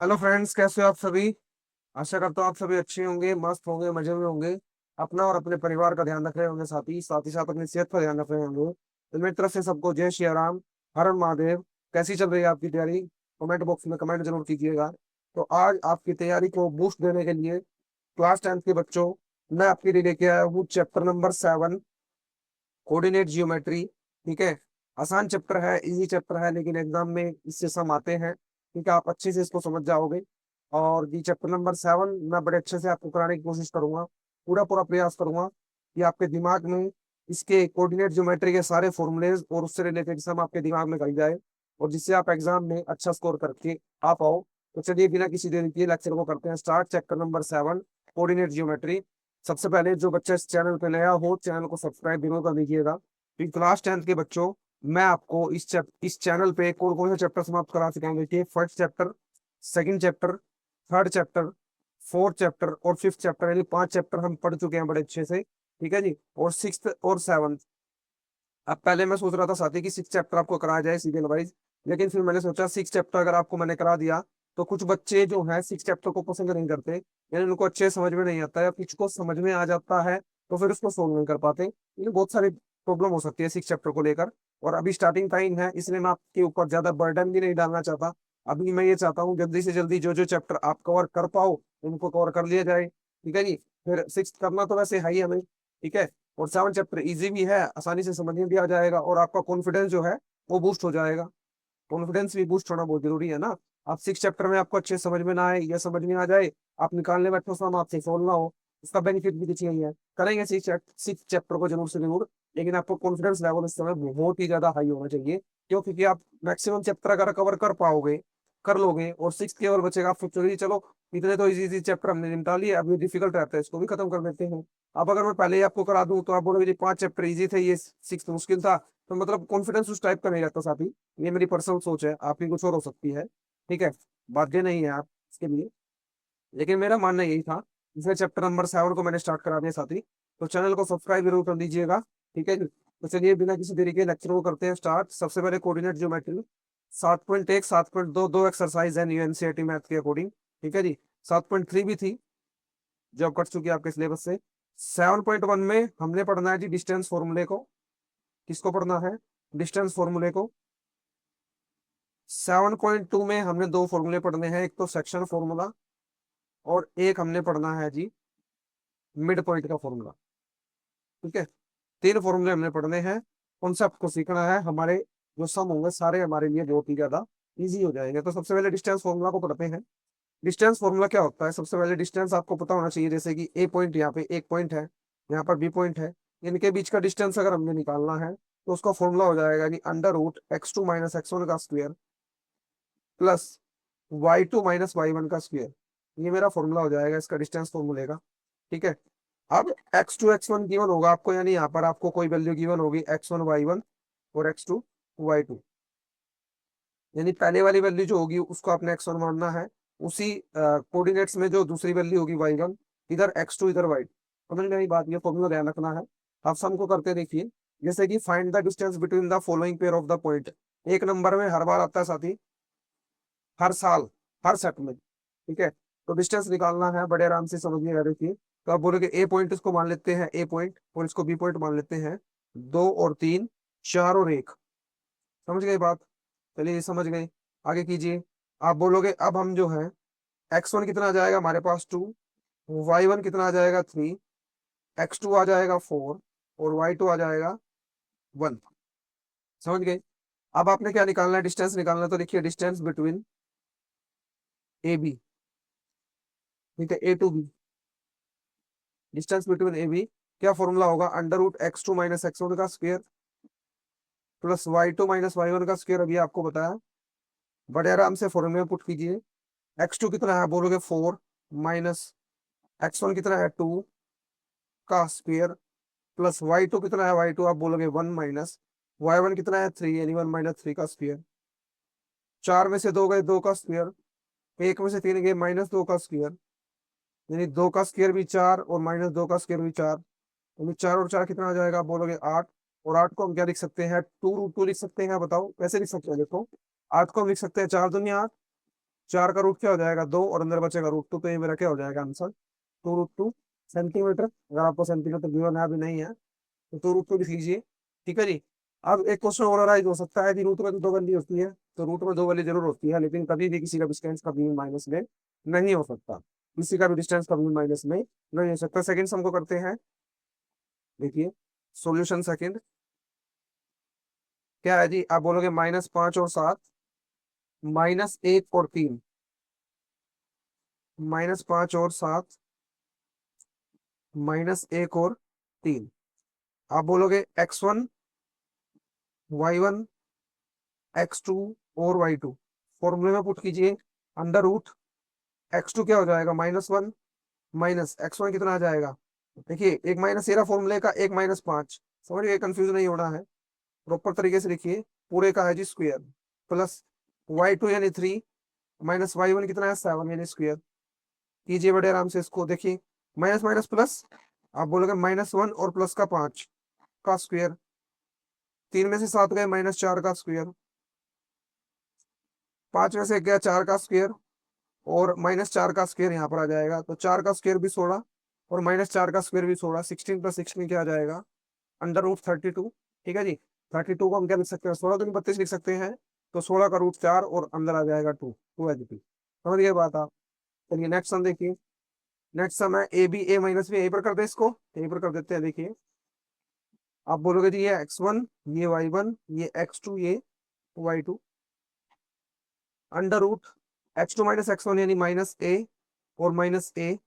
Hello friends, कैसे हो आप सभी। आशा करता हूँ आप सभी अच्छे होंगे, मस्त होंगे, मजे में होंगे। अपना और अपने परिवार का ध्यान रख रहे होंगे, साथ ही साथ अपनी सेहत का ध्यान रख रहे होंगे। तो मेरी तरफ से सबको जय श्री राम, हर हर महादेव। कैसी चल रही है आपकी तैयारी? कमेंट बॉक्स में कमेंट जरूर कीजिएगा। तो आज आपकी तैयारी को बूस्ट देने के लिए क्लास 10th के बच्चों, मैं आपके लिए लेके आया हूँ चैप्टर नंबर 7, कोऑर्डिनेट जियोमेट्री। ठीक है। आसान चैप्टर है, इजी चैप्टर है, लेकिन एग्जाम में इससे सम आते हैं। ठीक है, आप अच्छे से इसको समझ जाओगे। और ये चैप्टर नंबर 7 मैं बड़े अच्छे से आपको कराने की कोशिश करूंगा। पूरा पूरा प्रयास करूंगा कि आपके दिमाग में इसके कोऑर्डिनेट ज्योमेट्री के सारे फॉर्मूलेज और उससे रिलेटेड सम आपके दिमाग में गल जाए, और जिससे आप एग्जाम में अच्छा स्कोर करके आ पाओ। तो चलिए बिना किसी देरी के लेक्चर को करते हैं start. Chapter number 7, coordinate geometry. सबसे पहले जो बच्चा इस चैनल पे नया हो, चैनल को सब्सक्राइब जरूर कर लीजिएगा, क्योंकि क्लास 10th के बच्चों, मैं आपको इस चैनल पे कौन कौन से चैप्टर समाप्त करा सकेंगे कि first chapter, second chapter, third chapter, fourth chapter और फिफ्थ चैप्टर, यानी 5 चैप्टर हम पढ़ चुके हैं बड़े अच्छे से। ठीक है जी। और सिक्स्थ और सेवन्थ। अब पहले मैं सोच रहा था साथी कि 6 चैप्टर आपको कराया जाए सीरियल वाइज, लेकिन फिर मैंने सोचा 6 चैप्टर अगर आपको मैंने करा दिया तो कुछ बच्चे जो हैं 6 चैप्टर को पसंद नहीं करते, यानी उनको अच्छे समझ में नहीं आता है, कुछ को समझ में आ जाता है तो फिर उसको सोल्व नहीं कर पाते। ये बहुत सारी प्रॉब्लम हो सकती है 6 चैप्टर को लेकर। और अभी स्टार्टिंग टाइम है, इसलिए मैं आपके ऊपर ज्यादा बर्डन भी नहीं डालना चाहता। अभी मैं ये चाहता हूँ जल्दी से जल्दी जो जो चैप्टर आप कवर कर पाओ उनको कवर कर लिया जाए। ठीक है जी। फिर 6 करना तो वैसे है ही हमें। ठीक है। और 7 चैप्टर इजी भी है, आसानी से समझ में भी आ जाएगा, और आपका कॉन्फिडेंस जो है वो बूस्ट हो जाएगा। कॉन्फिडेंस भी बूस्ट होना बहुत जरूरी है ना। आप 6 चैप्टर में आपको अच्छे समझ में ना आए या समझ में आ जाए, आप निकालने बैठो सम आपसे सोल्व ना हो, उसका बेनिफिट भी कुछ नहीं है। करेंगे 6 चैप्टर को जरूर से जरूर, लेकिन आपको कॉन्फिडेंस लेवल इस समय बहुत ही ज्यादा हाई होना चाहिए। क्यों? क्योंकि आप मैक्सिमम चैप्टर अगर कवर कर पाओगे, कर लोगे, और 6 केवल बचेगा, आप सोचोगे चलो इतने तो इजी इजी चैप्टर हमने निपटा लिए, अब ये डिफिकल्ट रहता है इसको भी खत्म कर देते हैं। अब अगर मैं पहले ही आपको करा दूं तो आप बोलोगे जी 5 चैप्टर इजी थे, ये 6 मुश्किल था। तो मतलब कॉन्फिडेंस उस टाइप का नहीं रहता साथी। ये मेरी पर्सनल सोच है, आपकी कुछ और हो सकती है। ठीक है। बाध्य नहीं है आप इसके लिए, लेकिन मेरा मानना यही था। इसलिए चैप्टर नंबर 7 को मैंने स्टार्ट करा दिया साथी। तो चैनल को सब्सक्राइब जरूर कर दीजिएगा। ठीक है जी। तो चलिए बिना किसी देरी के लेक्चर को करते हैं स्टार्ट। सबसे पहले कोऑर्डिनेट ज्योमेट्री 7.1, 7.2, दो एक्सरसाइज है न्यू एनसीईआरटी मैथ के अकॉर्डिंग। ठीक है जी। 7.3 भी थी जो अब कट चुकी है आपके सिलेबस से। 7.1 में हमने पढ़ना है जी डिस्टेंस फॉर्मूले को। किसको पढ़ना है? डिस्टेंस फॉर्मूले को। 7.2 में हमने दो फॉर्मूले पढ़ने हैं, एक तो सेक्शन फॉर्मूला और एक हमने पढ़ना है जी मिड पॉइंट का फॉर्मूला। ठीक है। 3 फॉर्मूले हमने पढ़ने हैं। कॉन्सेप्ट को सीखना है, हमारे जो सम होंगे सारे हमारे लिए बहुत ही ज्यादा इजी हो जाएंगे। तो सबसे पहले डिस्टेंस फॉर्मूला को पढ़ते हैं। डिस्टेंस फॉर्मूला क्या होता है? सबसे पहले डिस्टेंस आपको पता होना चाहिए, जैसे कि ए पॉइंट, यहाँ पे एक पॉइंट है, यहाँ पर बी पॉइंट है। इनके बीच का डिस्टेंस अगर हमने निकालना है तो उसका फॉर्मूला हो जाएगा कि अंडर रूट x2 - x1 का स्क्वायर प्लस y2 - y1 का स्क्वायर। ये मेरा फॉर्मूला हो जाएगा इसका, डिस्टेंस फॉर्मूले का। ठीक है। अब x2 x1 गिवन होगा आपको, यानी यहाँ पर आपको कोई वैल्यू गिवन होगी x1 y1 और x2 y2, यानी पहले वाली वैल्यू जो होगी उसको आपने x1 मानना है। उसी कोऑर्डिनेट्स में जो दूसरी वैल्यू होगी y1, इधर x2 इधर y2। समझ में आई बात? ये फॉर्मूला ध्यान रखना है। आप सम को करते देखिए, जैसे कि find the distance between the following pair of the point. एक नंबर में हर बार आता है साथी, हर साल, हर सेट में। ठीक है। तो डिस्टेंस निकालना है, बड़े आराम से समझिएगा। देखिए, तो आप बोलोगे ए पॉइंट, इसको मान लेते हैं ए पॉइंट, और इसको बी पॉइंट मान लेते हैं। 2 और 3, 4 और 1। समझ गए बात? चलिए ये समझ गए। आगे कीजिए। आप बोलोगे अब हम जो है x1 कितना आ जाएगा हमारे पास 2, y1 कितना आ जाएगा 3, x2 आ जाएगा 4 और y2 आ जाएगा 1। समझ गए? अब आपने क्या निकालना है? डिस्टेंस निकालना है। तो देखिए डिस्टेंस बिटवीन ए बी। ठीक है, A to B. Distance between A B क्या फॉर्मूला होगा? अंडर रूट x2 - x1 का स्क्वायर प्लस y2 - y1 का स्क्वायर। अभी आपको बताया, बड़े आराम से फॉर्मूले में पुट कीजिए। x2 कितना है? बोलोगे 4 माइनस x1 कितना है 2 का स्क्वायर प्लस y2 कितना है? y2 आप बोलोगे 1 माइनस y1 कितना है 3, यानी 1 - 3 का स्क्वायर। 4 में से 2 गए 2 का स्क्वायर, 1 में से 3 गए -2 का स्क्वायर, यानी 2 का स्क्वायर भी 4 और -2 का स्क्वायर भी 4, यानी 4 और 4 कितना आ जाएगा? आप बोलोगे 8। और 8 को हम क्या लिख सकते हैं? 2√2 लिख सकते हैं। बताओ कैसे लिख सकते हैं? देखो, 8 को हम लिख सकते हैं 4 दूनी 8, 4 का रूट क्या हो जाएगा 2, और अंदर बचेगा रूट 2, तो ये मेरा क्या हो जाएगा आंसर 2√2 सेंटीमीटर। अगर आपको सेंटीमीटर गिवन है, अभी नहीं है तो 2√2 लिख लीजिए। ठीक है जी। अब एक क्वेश्चन और राइज हो सकता है कि रूट में तो दो वैल्यू होती है, तो रूट में दो वैल्यू जरूर होती है, लेकिन कभी भी किसी का डिस्टेंस कभी भी माइनस में नहीं हो सकता, किसी का भी डिस्टेंस कभी भी माइनस में नहीं हो सकता। सेकंड सम को करते हैं। देखिए सॉल्यूशन सेकंड क्या है जी, आप बोलोगे -5 और 7, -1 और 3, -5 और 7, -1 और 3। आप बोलोगे x1 y1 x2 और y2, फॉर्मूले में पुट कीजिए। अंडर रूट x2 क्या हो जाएगा -1, माइनस x1 कितना आ जाएगा। देखिए एक माइनस तेरह फॉर्मूले का, एक -5, समझ गए, कंफ्यूज नहीं होना है, प्रॉपर तरीके से लिखिए। पूरे का है जी स्क्वायर, प्लस y2 यानी 3, माइनस y1 कितना है 7 यानी स्क्वायर। कीजिए बड़े आराम से इसको। देखिए माइनस माइनस प्लस, आप बोलोगे -1 और प्लस का 5 का स्क्वायर, 3 में से 7 गए, -4 का स्क्वायर, 5 में से 1 गया 4 का स्क्वायर, और -4 का स्क्वायर यहाँ पर आ जाएगा, तो 4 का स्क्वायर भी 16, और -4 का स्क्वायर भी 16, 16 + 16 क्या आ जाएगा √32। ठीक है जी। 32 को हम क्या लिख सकते हैं, 16 × 32 लिख सकते हैं, तो 16 का √4 और अंदर आ जाएगा 2, 2 समझ गए बात आप। चलिए नेक्स्ट सम देखिए। नेक्स्ट सम है AB A - B, यहीं पर कर दे इसको, यहीं पर कर देते हैं। देखिए आप बोलोगे जी ये x1, ये y1, ये x2, ये y2, under root x2 - x1 यानी -a और -a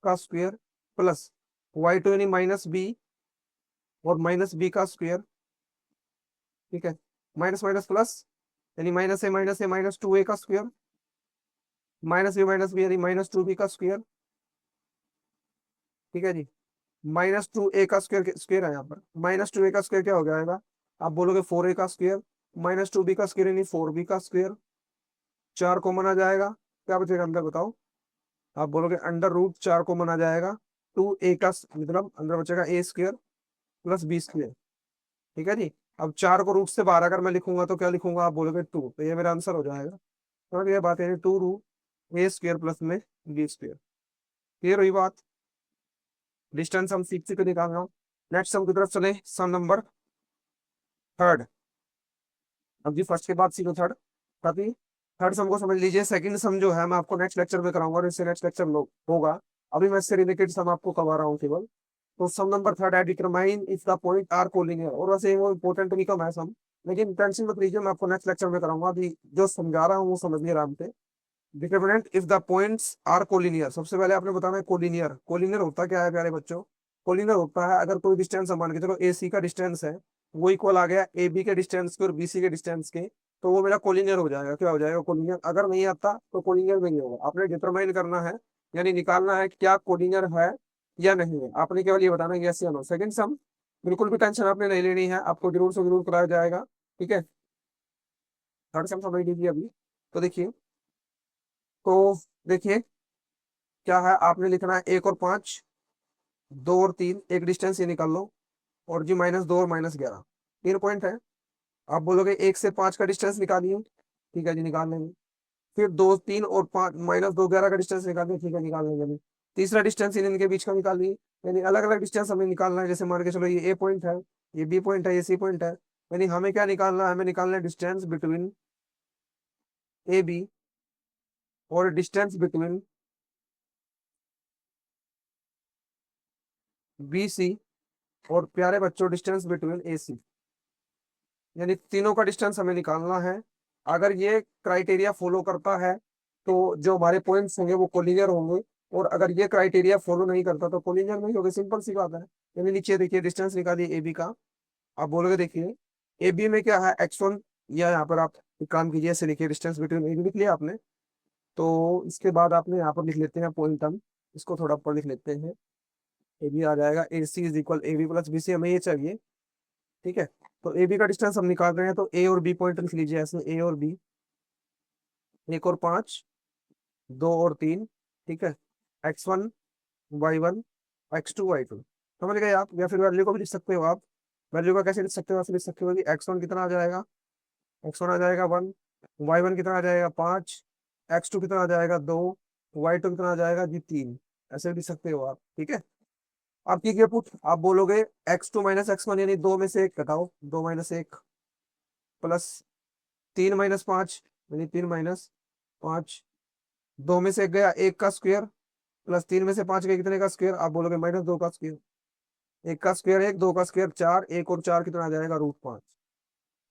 का स्क्वायर, प्लस y2 यानी -b और -b का स्क्वायर। ठीक है, माइनस माइनस प्लस यानी -a -2a का स्क्वायर, -b यानी -2b का स्क्वायर। ठीक है जी। -2a का स्क्वायर, स्क्वायर है यहाँ पर, -2a का स्क्वायर क्या हो जाएगा, आप बोलोगे 4a का स्क्वायर, -2b का स्क्वायर यानी 4b का स्क्वायर। 4 कॉमन आ जाएगा, क्या बचेगा अंदर बताओ। आप बोलोगे अंडर रूट 4 कॉमन आ जाएगा, 2a का मतलब अंदर बचेगा a² + b²। ठीक है जी। अब 4 को रूट से बाहर अगर मैं लिखूंगा तो क्या लिखूंगा, आप बोलोगे 2, तो ये मेरा आंसर हो जाएगा। समझ गए बात, यानी 2√a² + में b²। क्लियर हुई बात। डिस्टेंस हम सीख के निकाल रहा हूँ। नेक्स्ट सम की तरफ चले, सम नंबर थर्ड। अब जी फर्स्ट के बाद सीखो थर्ड, ताकि थर्ड सम को समझ लीजिए। सेकंड सम जो है मैं आपको नेक्स्ट लेक्चर में कराऊंगा, और इससे नेक्स्ट लेक्चर होगा। अभी मैं इससे रिलेटेड सम आपको करवा रहा हूँ केवल। तो सम नंबर थर्ड है, determine if the point are collinear, और वैसे वो इंपॉर्टेंट भी कम है सम, लेकिन टेंशन मत लीजिए, मैं आपको नेक्स्ट लेक्चर में कराऊंगा। अभी जो समझा रहा हूँ वो समझिए आराम से। Determinant if the points are collinear, सबसे पहले आपने बताना है कोलिनियर। कोलिनियर होता क्या है प्यारे बच्चों, कोलिनियर होता है अगर कोई डिस्टेंस हम मान के चलो AC का डिस्टेंस है, वो इक्वल आ गया AB के डिस्टेंस के और BC के डिस्टेंस के, तो वो मेरा कोलिनियर हो जाएगा। क्या हो जाएगा, कोलिनियर। अगर नहीं आता तो कोलिनियर नहीं होगा। आपने डिटरमाइन करना है, यानी निकालना है क्या कोलिनियर है या नहीं है, आपने केवल ये बताना है यस या नो। सेकंड सम बिल्कुल भी टेंशन आपने नहीं लेनी है, आपको जरूर से जरूर कराया जाएगा। ठीक है, थर्ड सम समझ लीजिए अभी। तो देखिए, तो देखिए क्या है, आपने लिखना है 1 और 5, 2 और 3, एक डिस्टेंस ये निकाल लो, और जी -2 और -11, 3 पॉइंट है। आप बोलोगे 1 से 5 का डिस्टेंस निकालिए, ठीक है जी निकाल लेंगे। फिर 2 3 और 5, -2 11 का डिस्टेंस निकालिए, ठीक है निकाल लेंगे जी। तीसरा डिस्टेंस इनके बीच का निकालिए, यानी अलग अलग डिस्टेंस हमें निकालना है। जैसे मान के चलो ये A पॉइंट है, ये B पॉइंट है, ये C पॉइंट है, यानी हमें क्या निकालना है, हमें निकालना है डिस्टेंस बिटवीन AB और डिस्टेंस बिटवीन BC, और प्यारे बच्चों डिस्टेंस बिटवीन AC, यानी तीनों का डिस्टेंस हमें निकालना है। अगर ये क्राइटेरिया फॉलो करता है तो जो हमारे पॉइंट्स होंगे वो कोलिनियर होंगे, और अगर ये क्राइटेरिया फॉलो नहीं करता तो कोलिनियर नहीं होगा, सिंपल सी बात है। यानी नीचे देखिए डिस्टेंस निकालिए AB का। आप बोलोगे देखिए AB में क्या है x1, या यहाँ पर आप एक काम कीजिए, ऐसे लिखिए डिस्टेंस बिटवीन AB लिख लिया आपने, तो इसके बाद आपने यहाँ पर लिख लेते हैं पॉइंट हम, इसको थोड़ा ऊपर लिख लेते हैं। AB आ जाएगा AC = AB + BC, हमें ये चाहिए। ठीक है, तो AB का डिस्टेंस हम निकाल रहे हैं, तो A और B पॉइंट लिख लीजिए ऐसे, A और B, 1 और 5, 2 और 3। ठीक है, x1 y1 x2 y2, समझ गए आप। या फिर वैल्यू को भी लिख सकते हो आप। वैल्यू का कैसे लिख सकते हो, ऐसे लिख सकते हो कि x1 कितना आ जाएगा, x1 आ जाएगा 1, y1 कितना आ जाएगा 5, x2 कितना आ जाएगा 2, y2 कितना आ जाएगा जी 3। ऐसे भी लिख सकते हो आप, ठीक है। आप ये पुट आप बोलोगे x2 माइनस x1 यानी 2 में से 1 घटाओ, 2 - 1 प्लस 3 - 5 यानी 3 - 5, 2 में से 1 गया 1 का स्क्वायर, प्लस 3 में से 5 गया कितने का स्क्वायर, आप बोलोगे -2 का स्क्वायर। 1 का स्क्वायर 1, 2 का स्क्वायर 4, 1 और 4 कितना आ जाएगा √5।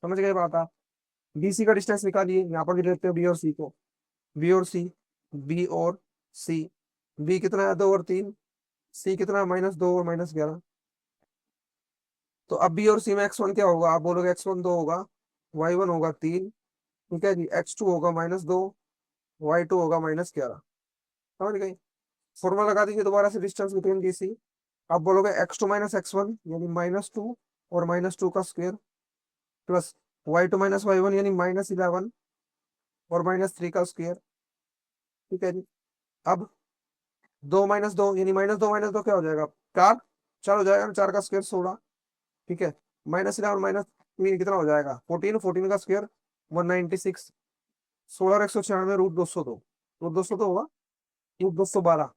समझ गए बात आप। बीसी का डिस्टेंस निकालिए, यहाँ पर भी देखते हैं बी और सी को। बी और सी, बी और सी, बी कितना है 2 और 3, सी कितना है -2 और -11। तो अब बी और सी में x1 क्या होगा, आप बोलोगे x1 2 होगा, y1 होगा 3, ठीक है जी, x2 होगा -2, y2 होगा -11। समझ गई। फॉर्मूला लगा दीजिए दोबारा से डिस्टेंस बिटवीन बी सी। आप बोलोगे x2 माइनस x1 यानी -2 और -2 का square, plus y2 minus y1 यानी -11 और -3 का स्क्वायर, ठीक है जी। अब 2 - 2 यानी -2 क्या हो जाएगा 4, 4 हो जाएगा, 4 का स्क्वायर 16, ठीक है। -11 -3 कितना हो जाएगा 14, 14 का स्क्वायर 196, 16 और 196 √202, √202 होगा, √212,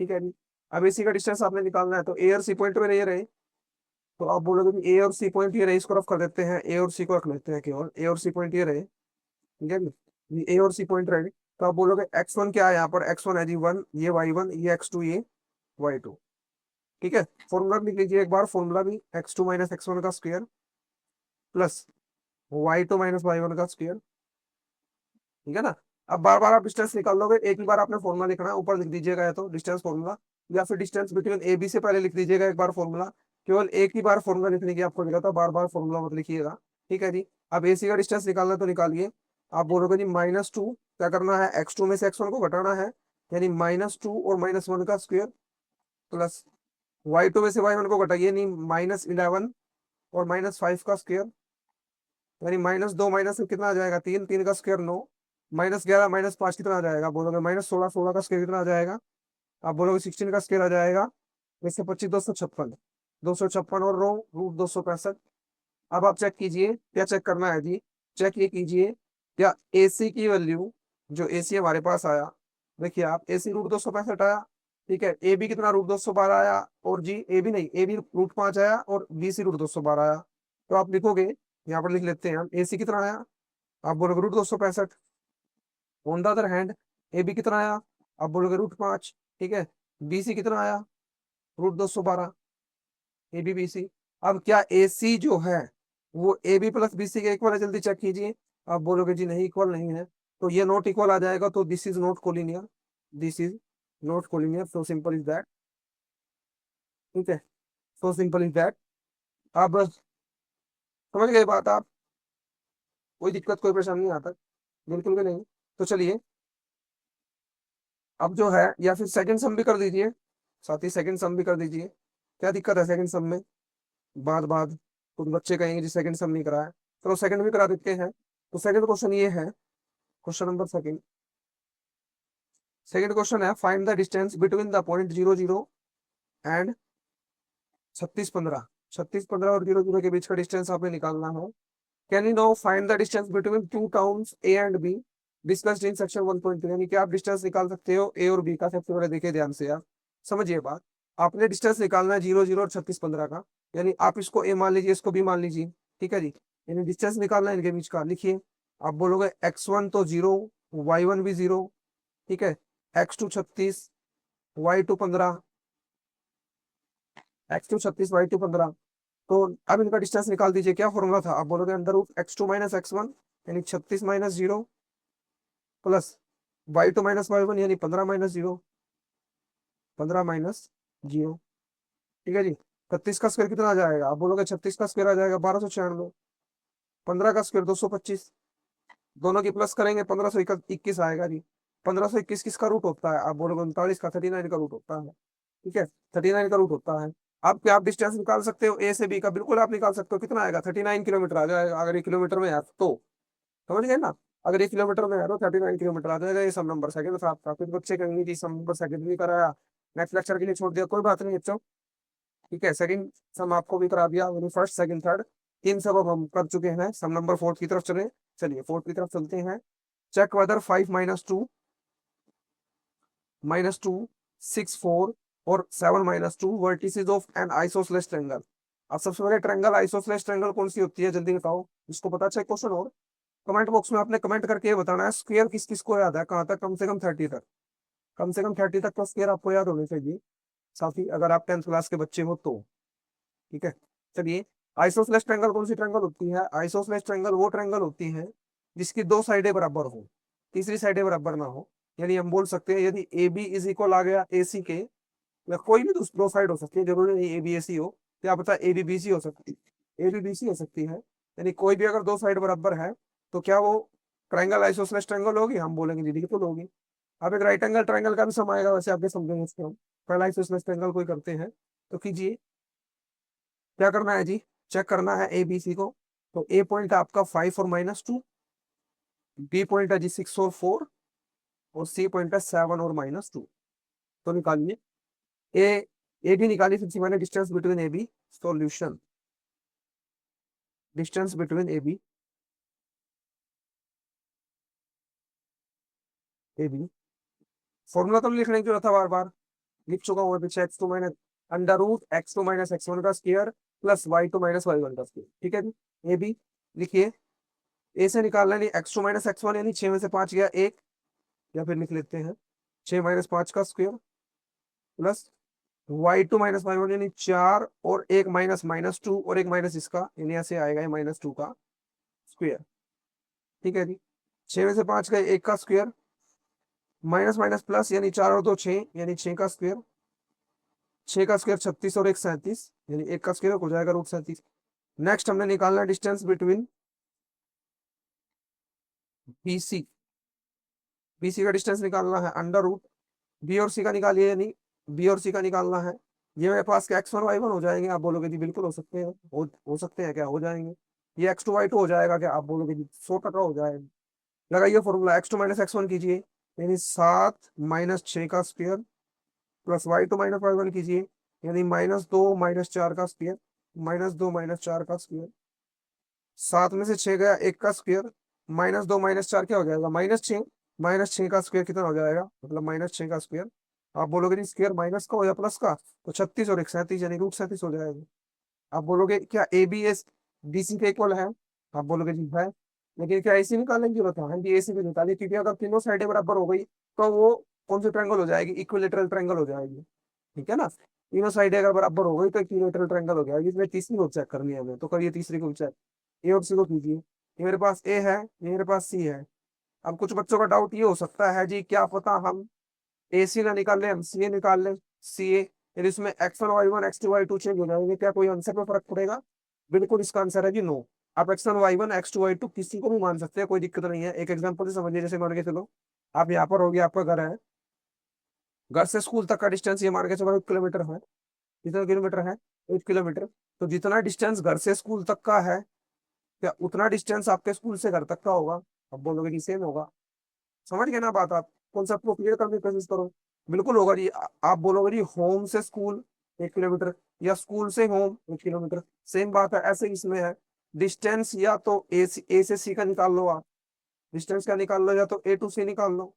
ठीक है जी। अब इसी का डिस्टेंस आपने निकालना है, तो ए और सी पॉइंट में ये रहे, तो आप बोलोगे कि ए और सी पॉइंट ये रहे, इसको रफ कर देते हैं, ए और सी को रख लेते हैं केवल, ए और सी पॉइंट ये रहे, ठीक है जी, ए और सी पॉइंट रहे। तो आप बोलोगे x1 क्या है, यहाँ पर x1 है जी 1, ये y1, ये x2, ये y2, ठीक है। फॉर्मूला लिख लीजिए एक बार, फॉर्मूला भी x2 माइनस x1 का square plus y2 minus y1 का स्क्वायर, ठीक है ना। अब बार बार आप डिस्टेंस निकाल लोगे, एक ही बार आपने फॉर्मूला लिखना है, ऊपर लिख दीजिएगा या तो डिस्टेंस फॉर्मूला, या फिर डिस्टेंस बिटवीन ए बी से पहले लिख दीजिएगा एक बार फॉर्मूला। केवल एक ही बार फॉर्मूला लिखने की आपको मिला था, बार बार फॉर्मूला मत लिखिएगा, ठीक है जी। अब ए सी का डिस्टेंस निकालना है तो निकालिए। आप बोलोगे जी -2, क्या करना है x2 में से x1 को घटाना है, यानी -2 और -1 का स्क्वायर, प्लस y2 में से y1 को घटाइए, यानी -11 और -5 का स्क्वायर, यानी -2 माइनस कितना आ जाएगा 3, 3 का स्क्वायर 9, -11 -5 कितना आ जाएगा, बोलोगे -16, 16 का स्क्वायर कितना आ जाएगा, आप बोलोगे 16 का स्क्वायर आ जाएगा, इससे 25 256, 256 और रो √265। अब आप चेक कीजिए, क्या चेक करना है जी, चेक ये कीजिए क्या एसी की वैल्यू, जो एसी हमारे पास आया, देखिए आप एसी √265 आया, ठीक है। ए बी कितना √212 आया, और जी ए बी नहीं, ए बी √5 आया और बी सी √212 आया। तो आप लिखोगे, यहाँ पर लिख लेते हैं हम, एसी कितना आया, आप बोलोगे √265। On the other hand A B कितना आया, आप बोलोगे √5, ठीक है। बी सी कितना आया √212, ए बी बी सी। अब क्या ए सी जो है वो A B plus B C के इक्वल है, जल्दी चेक कीजिए। आप बोलोगे जी नहीं इक्वल नहीं है, तो ये नॉट इक्वल आ जाएगा, तो this is not collinear, this is not collinear, so simple is that, ठीक है, सो सिंपल इज दैट। आप बस समझ गए बात आप, कोई दिक्कत कोई परेशानी नहीं आता, बिल्कुल भी नहीं। तो चलिए अब जो है, या फिर सेकंड सम भी कर दीजिए, साथ ही सेकंड सम भी कर दीजिए, क्या दिक्कत है सेकंड सम में, बाद बाद कुछ बच्चे कहेंगे जी सेकंड सम नहीं कराया, चलो सेकंड भी करा देते हैं। तो सेकंड क्वेश्चन ये है, question number second, second question है find the distance between the point 0 0 and 36 15, 36 15 और 0 0 के बीच का डिस्टेंस आपने निकालना है। Can you know find the distance between two towns A and be discussed in section 1.3, यानी कि आप डिस्टेंस निकाल सकते हो ए और बी का। सबसे पहले देखिए ध्यान से आप समझिए बात, आपने डिस्टेंस निकालना है 0 0 और 36 15 का, यानी आप इसको ए मान लीजिए, इसको बी मान लीजिए, ठीक है जी। यानी डिस्टेंस निकालना है इनके बीच का, लिखिए। आप बोलोगे x1 तो 0, y1 भी 0, ठीक है, x2 36, y2 15, x2 36, y2 15। तो अब इनका डिस्टेंस निकाल दीजिए, क्या फॉर्मूला था, आप बोलोगे √x2 माइनस x1 यानी 36 - 0 प्लस y2 माइनस y1 यानी 15 - 0, 15 - 0, ठीक है जी। 36 का स्क्वायर कितना आ जाएगा, आप बोलोगे 36 का स्क्वायर आ जाएगा 1296, 15 का स्क्वायर 225, दोनों की प्लस करेंगे 1521 आएगा जी। 1521 किसका रूट होता है, आप बोलोगे 39 का, 39 का रूट होता है, ठीक है, 39 का रूट होता है। अब क्या आप डिस्टेंस निकाल सकते हो ए से बी का, बिल्कुल आप निकाल सकते हो, कितना आएगा 39 किलोमीटर आ जाएगा, अगर ये किलोमीटर में है तो, समझ गए ना। अगर ये किलोमीटर में है तो 39 किलोमीटर आ जाएगा, ये सम नंबर सेकंड था आपका। कुछ बच्चे कहेंगे जी सम नंबर सेकंड नहीं कराया, नेक्स्ट लेक्चर के लिए छोड़ दिया, कोई बात नहीं बच्चों, ठीक है। सेकंड सम आपको भी करा दिया, फर्स्ट सेकंड थर्ड 3 सब अब हम कर चुके हैं, सम नंबर फोर्थ की तरफ चले, चलिए फोर्थ की तरफ चलते हैं। चेक वेदर 5 - 2 -2 6 4 और 7 -2 vertices of N isosceles triangle. अब सबसे पहले ट्रायंगल आइसोसेलेस ट्रायंगल कौन सी होती है, जल्दी बताओ। इसको पता चेक क्वेश्चन और कमेंट बॉक्स में आपने कमेंट करके ये बताना है स्क्वायर किस किस को याद है, कहाँ तक, कम से कम 30 तक। कम से कम 30 तक का स्क्वायर आपको याद होने चाहिए साथी, अगर आप 10th क्लास के बच्चे हो तो। ठीक है, चलिए। आइसोसेलेस ट्रायंगल कौन सी ट्रायंगल होती है? आइसोसेलेस ट्रायंगल वो ट्रायंगल होती है जिसकी दो साइडें बराबर हो, तीसरी साइडें बराबर ना हो। यानी हम बोल सकते हैं यदि ए बी इज इक्वल आ गया ए सी के, या कोई भी दो साइड हो सकती है, जरूरी नहीं ए बी ए सी हो। क्या पता ए बी बी सी हो सकती है, ए बी बी सी हो सकती है। यानी कोई भी अगर दो साइड बराबर है तो क्या वो ट्रायंगल आइसोसेलेस ट्रायंगल होगी? हम बोलेंगे जी बिल्कुल होगी। अब एक राइट एंगल ट्रायंगल का भी सम आएगा, वैसे आपके समझेंगे इसको हम। पहला आइसोसेलेस ट्रायंगल कोई करते हैं तो कीजिए। क्या करना है जी? चेक करना है ए बी सी को। तो ए पॉइंट है आपका 5 और -2, बी पॉइंट है जी 6 और 4, और सी पॉइंट है 7 और -2। तो निकालिए। ए बी निकाली, फिर सी मैंने distance between A B. Solution, distance between A B. Formula तो नहीं लिखने की जरूरत था, बार बार लिख चुका हूँ पीछे। x2 माइनस √x2 - x1 का स्क्वायर प्लस y2 - y1 का स्क्वायर। ठीक है जी। ए बी लिखिए। ए से निकालना है x2 - x1, यानी 6 में से 5 गया 1, या फिर लिख लेते हैं 6 - 5 का स्क्वायर प्लस y2 - y1 यानी 4, और एक -2 और एक माइनस इसका, यानी ऐसे आएगा -2 का स्क्वायर। ठीक है जी। 6 में से 5 गए 1 का स्क्वायर, माइनस माइनस प्लस, यानी 4 और 2 6, यानी 6 का स्क्वायर। 6 का स्क्वायर 36 और एक 37, यानी 1 का स्क्वायर हो जाएगा √37। नेक्स्ट हमने निकालना distance between B C. B C का डिस्टेंस निकालना है √ बी और सी का निकालिए, यानी बी और सी का निकालना है। ये मेरे पास क्या x1 y1 हो जाएंगे? आप बोलोगे जी बिल्कुल हो सकते हैं। हो सकते हैं क्या? हो जाएंगे। ये x2 y2 हो जाएगा क्या? आप बोलोगे जी 100% हो जाएगा। लगाइए फॉर्मूला, x2 - x1 कीजिए, यानी 7 - 6 का स्क्वायर प्लस y2 - y1 कीजिए, यानी -2 - 4 का स्क्वायर, -2 - 4 का स्क्वायर। 7 में से 6 गया 1 का स्क्वायर, -2 - 4 क्या हो जाएगा? -6। -6 का स्क्वायर कितना हो जाएगा? मतलब -6 का स्क्वायर। आप बोलोगे नहीं स्क्वायर माइनस का हो या प्लस का, तो 36 और एक 37, यानी √37 हो जाएगा। आप बोलोगे क्या A B as B C के इक्वल है? आप बोलोगे जी है। लेकिन क्या ऐसी निकालने की जरूरत है? हाँ जी, ऐसी भी निकालिए, क्योंकि अगर तीनों साइडें बराबर हो गई तो वो कौन सी ट्रायंगल हो जाएगी? इक्विलेटरल ट्रायंगल हो जाएगी। ठीक है ना? तीनों साइडें अगर बराबर हो गई तो इक्विलेटरल ट्रायंगल हो जाएगी। इसमें तीसरी को चेक करनी है हमें, तो करिए तीसरी को चेक। ए और सी को कीजिए। ये मेरे पास ए है, ये मेरे पास सी है। अब कुछ बच्चों का डाउट ये हो सकता है जी, क्या पता हम ए सी ना निकाल लें, हम सी ए निकाल लें। सी ए, यदि इसमें x1 y1 x2 y2 change हो जाएंगे, क्या कोई आंसर में फर्क पड़ेगा? बिल्कुल इसका आंसर है जी नो। आप x1 y1 x2 y2 किसी को भी मान सकते हैं, कोई दिक्कत नहीं है। एक एग्जांपल से समझिए, जैसे मान के चलो आप यहाँ पर हो गया, आपका घर है, घर से स्कूल तक का डिस्टेंस ये मान के चलो 1 किलोमीटर है। कितना किलोमीटर है? 1 किलोमीटर। तो जितना डिस्टेंस घर से स्कूल तक का है, क्या उतना डिस्टेंस आपके स्कूल से घर तक का होगा? अब बोलोगे कि सेम होगा। समझ गए ना बात आप? कॉन्सेप्ट को क्लियर करने की कोशिश करो। बिल्कुल होगा जी। आप बोलोगे जी होम से स्कूल 1 किलोमीटर, या स्कूल से होम 1 किलोमीटर, सेम बात है। ऐसे इसमें है डिस्टेंस, या तो ए से सी का निकाल लो आप, डिस्टेंस का निकाल लो, या तो ए टू सी निकाल लो।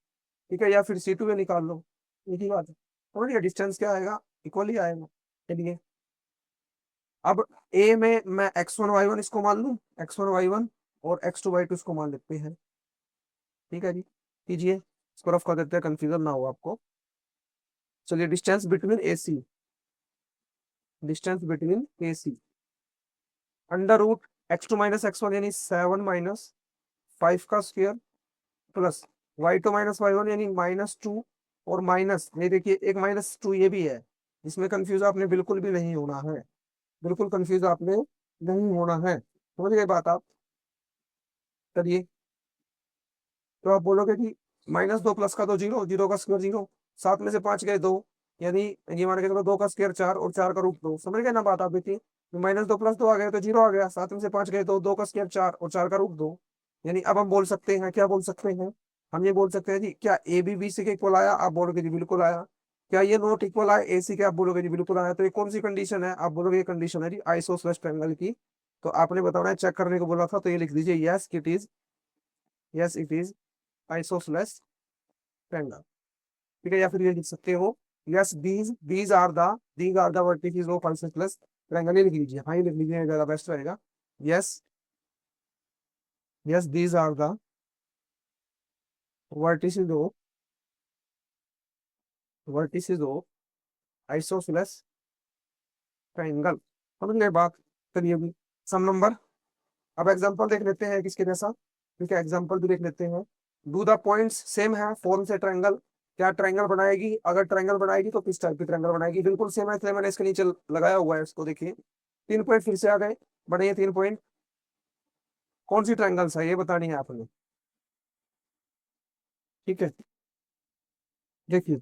ठीक है, या फिर सी टू ए निकाल लो। एक ही बात है। समझ गया? डिस्टेंस क्या आएगा? इक्वल ही आएगा। चलिए। अब ए में मैं x1 y1 इसको मान लूं, x1 y1, और x2 y2 इसको मान लेते हैं। ठीक है जी। कीजिए, इसको रफ कर देते हैं, कंफ्यूजन ना हो आपको। चलिए, डिस्टेंस बिटवीन ए सी √x2 - x1, यानी 7 - 5 का स्क्वायर प्लस y2 - y1 यानी -2, और माइनस ये देखिए एक -2 ये भी है। इसमें कंफ्यूज आपने बिल्कुल भी नहीं होना है, बिल्कुल कंफ्यूज आपने नहीं होना है। समझ गए बात आप? चलिए। तो आप बोलोगे कि -2 प्लस का 2 जीरो, जीरो का स्क्वायर जीरो, 7 में से 5 गए 2, यानी ये मान के चलो 2 का स्क्वायर 4, और 4 का √2। समझ गए ना बात आप? देखिए -2 प्लस 2 आ गया तो जीरो आ गया, 7 में से 5 गए 2, 2 का स्क्वायर 4, और 4 का √2। यानी अब हम बोल सकते हैं, क्या बोल सकते हैं? हम ये बोल सकते हैं जी, क्या ए बी बी सी के इक्वल आया? आप बोलोगे जी बिल्कुल आया। क्या ये नॉट इक्वल आया ए सी के? आप बोलोगे जी बिल्कुल आया। तो ये कौन सी कंडीशन है? आप बोलोगे ये कंडीशन है जी आइसोसेलेस ट्रायंगल की। तो आपने बताना है, चेक करने को बोला था, तो ये लिख दीजिए yes it is, yes it is isosceles triangle. ठीक है, या फिर ये लिख सकते हो, yes these are the vertices of isosceles triangle, ये लिख लीजिए, हाँ ये लिख लीजिए, ज्यादा बेस्ट रहेगा। Yes, yes these are the vertices of isosceles triangle. समझ गए बात। चलिए अभी सम नंबर, अब एग्जांपल देख लेते हैं किसके जैसा। ठीक है, एग्जांपल भी देख लेते हैं। डू द पॉइंट्स सेम है फॉर्म से ट्रायंगल, क्या ट्रायंगल बनाएगी, अगर ट्रायंगल बनाएगी तो किस टाइप की ट्रायंगल बनाएगी, बिल्कुल सेम है, इसलिए मैंने इसके नीचे लगाया हुआ है इसको, देखिए 3 पॉइंट फिर से आ गए, बने ये 3 पॉइंट, कौन सी ट्रायंगल्स है ये बतानी है आपने। ठीक है, देखिए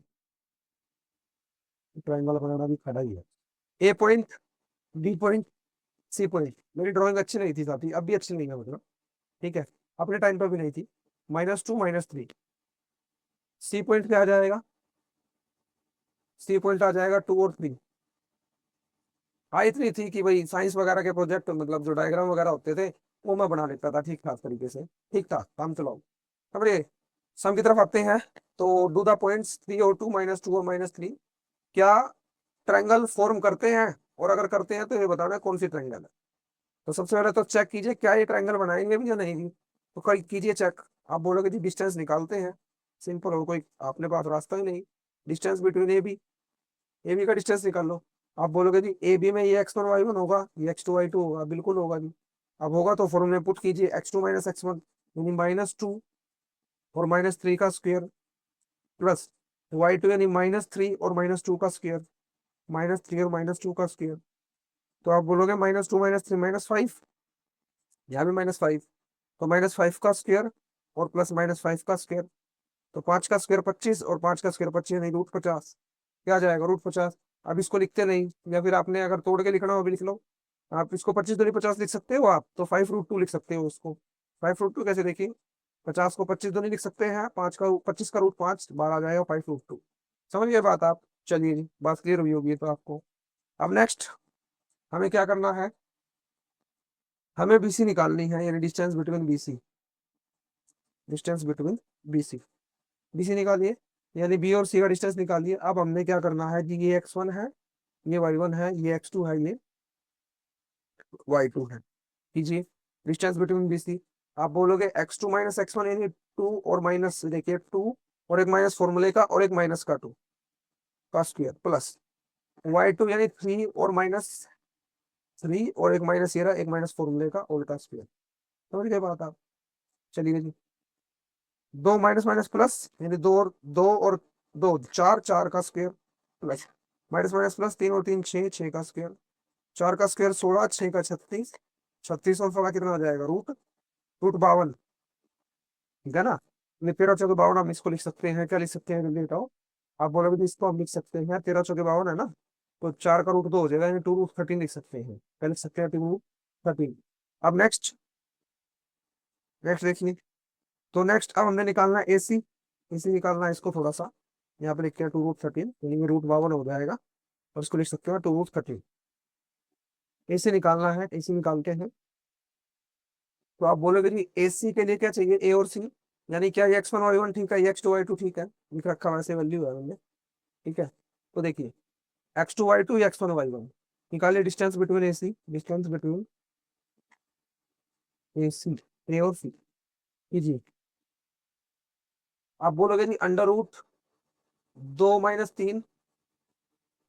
ट्रायंगल बनाना भी खड़ा ही है, A point, B point, C point. मेरी ड्राइंग अच्छी नहीं थी साथी, अब भी अच्छी नहीं है मतलब, ठीक है, अपने टाइम पर भी नहीं थी। -2 -3, सी पॉइंट पे आ जाएगा, सी पॉइंट आ जाएगा 2 और 3। हाँ इतनी थी कि भाई साइंस वगैरह के प्रोजेक्ट मतलब जो डायग्राम वगैरह होते थे वो मैं बना लेता था ठीक ठाक तरीके से, ठीक था, काम चलाओ। समझिए, सम की तरफ आते हैं। तो डू द पॉइंट्स 3 और 2 -2 और -3 क्या ट्रायंगल फॉर्म करते हैं, और अगर करते हैं तो ये बताना कौन सी ट्रायंगल है। तो सबसे पहले तो चेक कीजिए क्या ये ट्रायंगल बनाएंगे भी या नहीं भी, तो कल कीजिए चेक। आप बोलोगे जी डिस्टेंस निकालते हैं, सिंपल हो, कोई अपने पास रास्ता ही नहीं, डिस्टेंस बिटवीन ए बी का डिस्टेंस निकाल लो। आप बोलोगे जी ए बी में ये x1 y1 होगा, ये x2 y2 होगा, बिल्कुल होगा जी। अब होगा तो फॉर्मूले में पुट कीजिए, x2 - x1 यानी -2 और -3 का स्क्वायर, प्लस y2 यानी -3 और -2 का स्क्वायर, -3 और -2 का स्क्वायर। तो आप बोलोगे -2 -3 -5, यहाँ भी -5, तो -5 का स्क्वायर और प्लस -5 का स्क्वायर, तो 5 का स्क्वायर 25 और 5 का स्क्वायर 25 नहीं √50, क्या आ जाएगा √50। अब इसको लिखते नहीं, या फिर आपने अगर तोड़ के लिखना हो भी लिख लो। आप इसको 25 दूनी 50 लिख सकते हो, आप तो 5√2 लिख सकते हो उसको। 5√2 कैसे देखिए, 50 को 25 दूनी लिख सकते हैं, 5 का 25 का √5 12 आ जाएगा 5√2। समझ गए बात आप। चलिए जी, बात क्लियर हुई होगी तो आपको। अब नेक्स्ट हमें क्या करना है, हमें बीसी निकालनी है, यानी distance between BC, distance between BC, BC निकालिए, यानी बी और सी का डिस्टेंस निकालिए। अब हमने क्या करना है जी, ये x1 है, ये y1 है, ये x2 है, ये y2 है। कीजिए डिस्टेंस बिटवीन बीसी। आप बोलोगे x2 - x1 यानी 2 और माइनस, देखिए 2 और एक माइनस फॉर्मूले का और एक माइनस का 2 का स्क्वायर, प्लस y2 यानी 3 और -3 और एक माइनस ये रहा, एक माइनस फॉर्मूले का और का स्क्वायर। समझ गए बात आप। चलिए जी, दो माइनस माइनस प्लस, यानी दो 4, 4 का square, plus minus minus plus, 3 और 3 6, 6 का स्क्वायर, 4 का स्क्वायर 16, 6 का 36, 36 और 16 कितना आ जाएगा √52, ठीक है ना। नहीं 13 × 4 = 52, हम इसको लिख सकते हैं, क्या लिख सकते हैं जल्दी बताओ। आप बोलोगे तो इसको हम लिख सकते हैं 13 × 4 = 52 है ना, तो 4 का √2 हो जाएगा, यानी 2√13 लिख सकते हैं, क्या लिख सकते हैं 2√13। अब नेक्स्ट, नेक्स्ट देखिए, तो नेक्स्ट अब हमने निकालना है एसी, एसी निकालना है, इसको थोड़ा सा यहाँ पे लिखते हैं 2√13, यानी √52 हो जाएगा, और इसको लिख सकते हो 2√13। एसी निकालना है, एसी निकालते हैं। तो आप बोलोगे जी एसी के लिए क्या चाहिए, ए और सी, यानी क्या ये x1 y1 ठीक है, ये x2 y2 ठीक है, लिख रखा वैसे वैल्यू है हमने, ठीक है। तो देखिए x2 y2 या x1 y1, निकालिए distance between AC, distance between AC, A और सी कीजिए। आप बोलोगे जी √2 - 3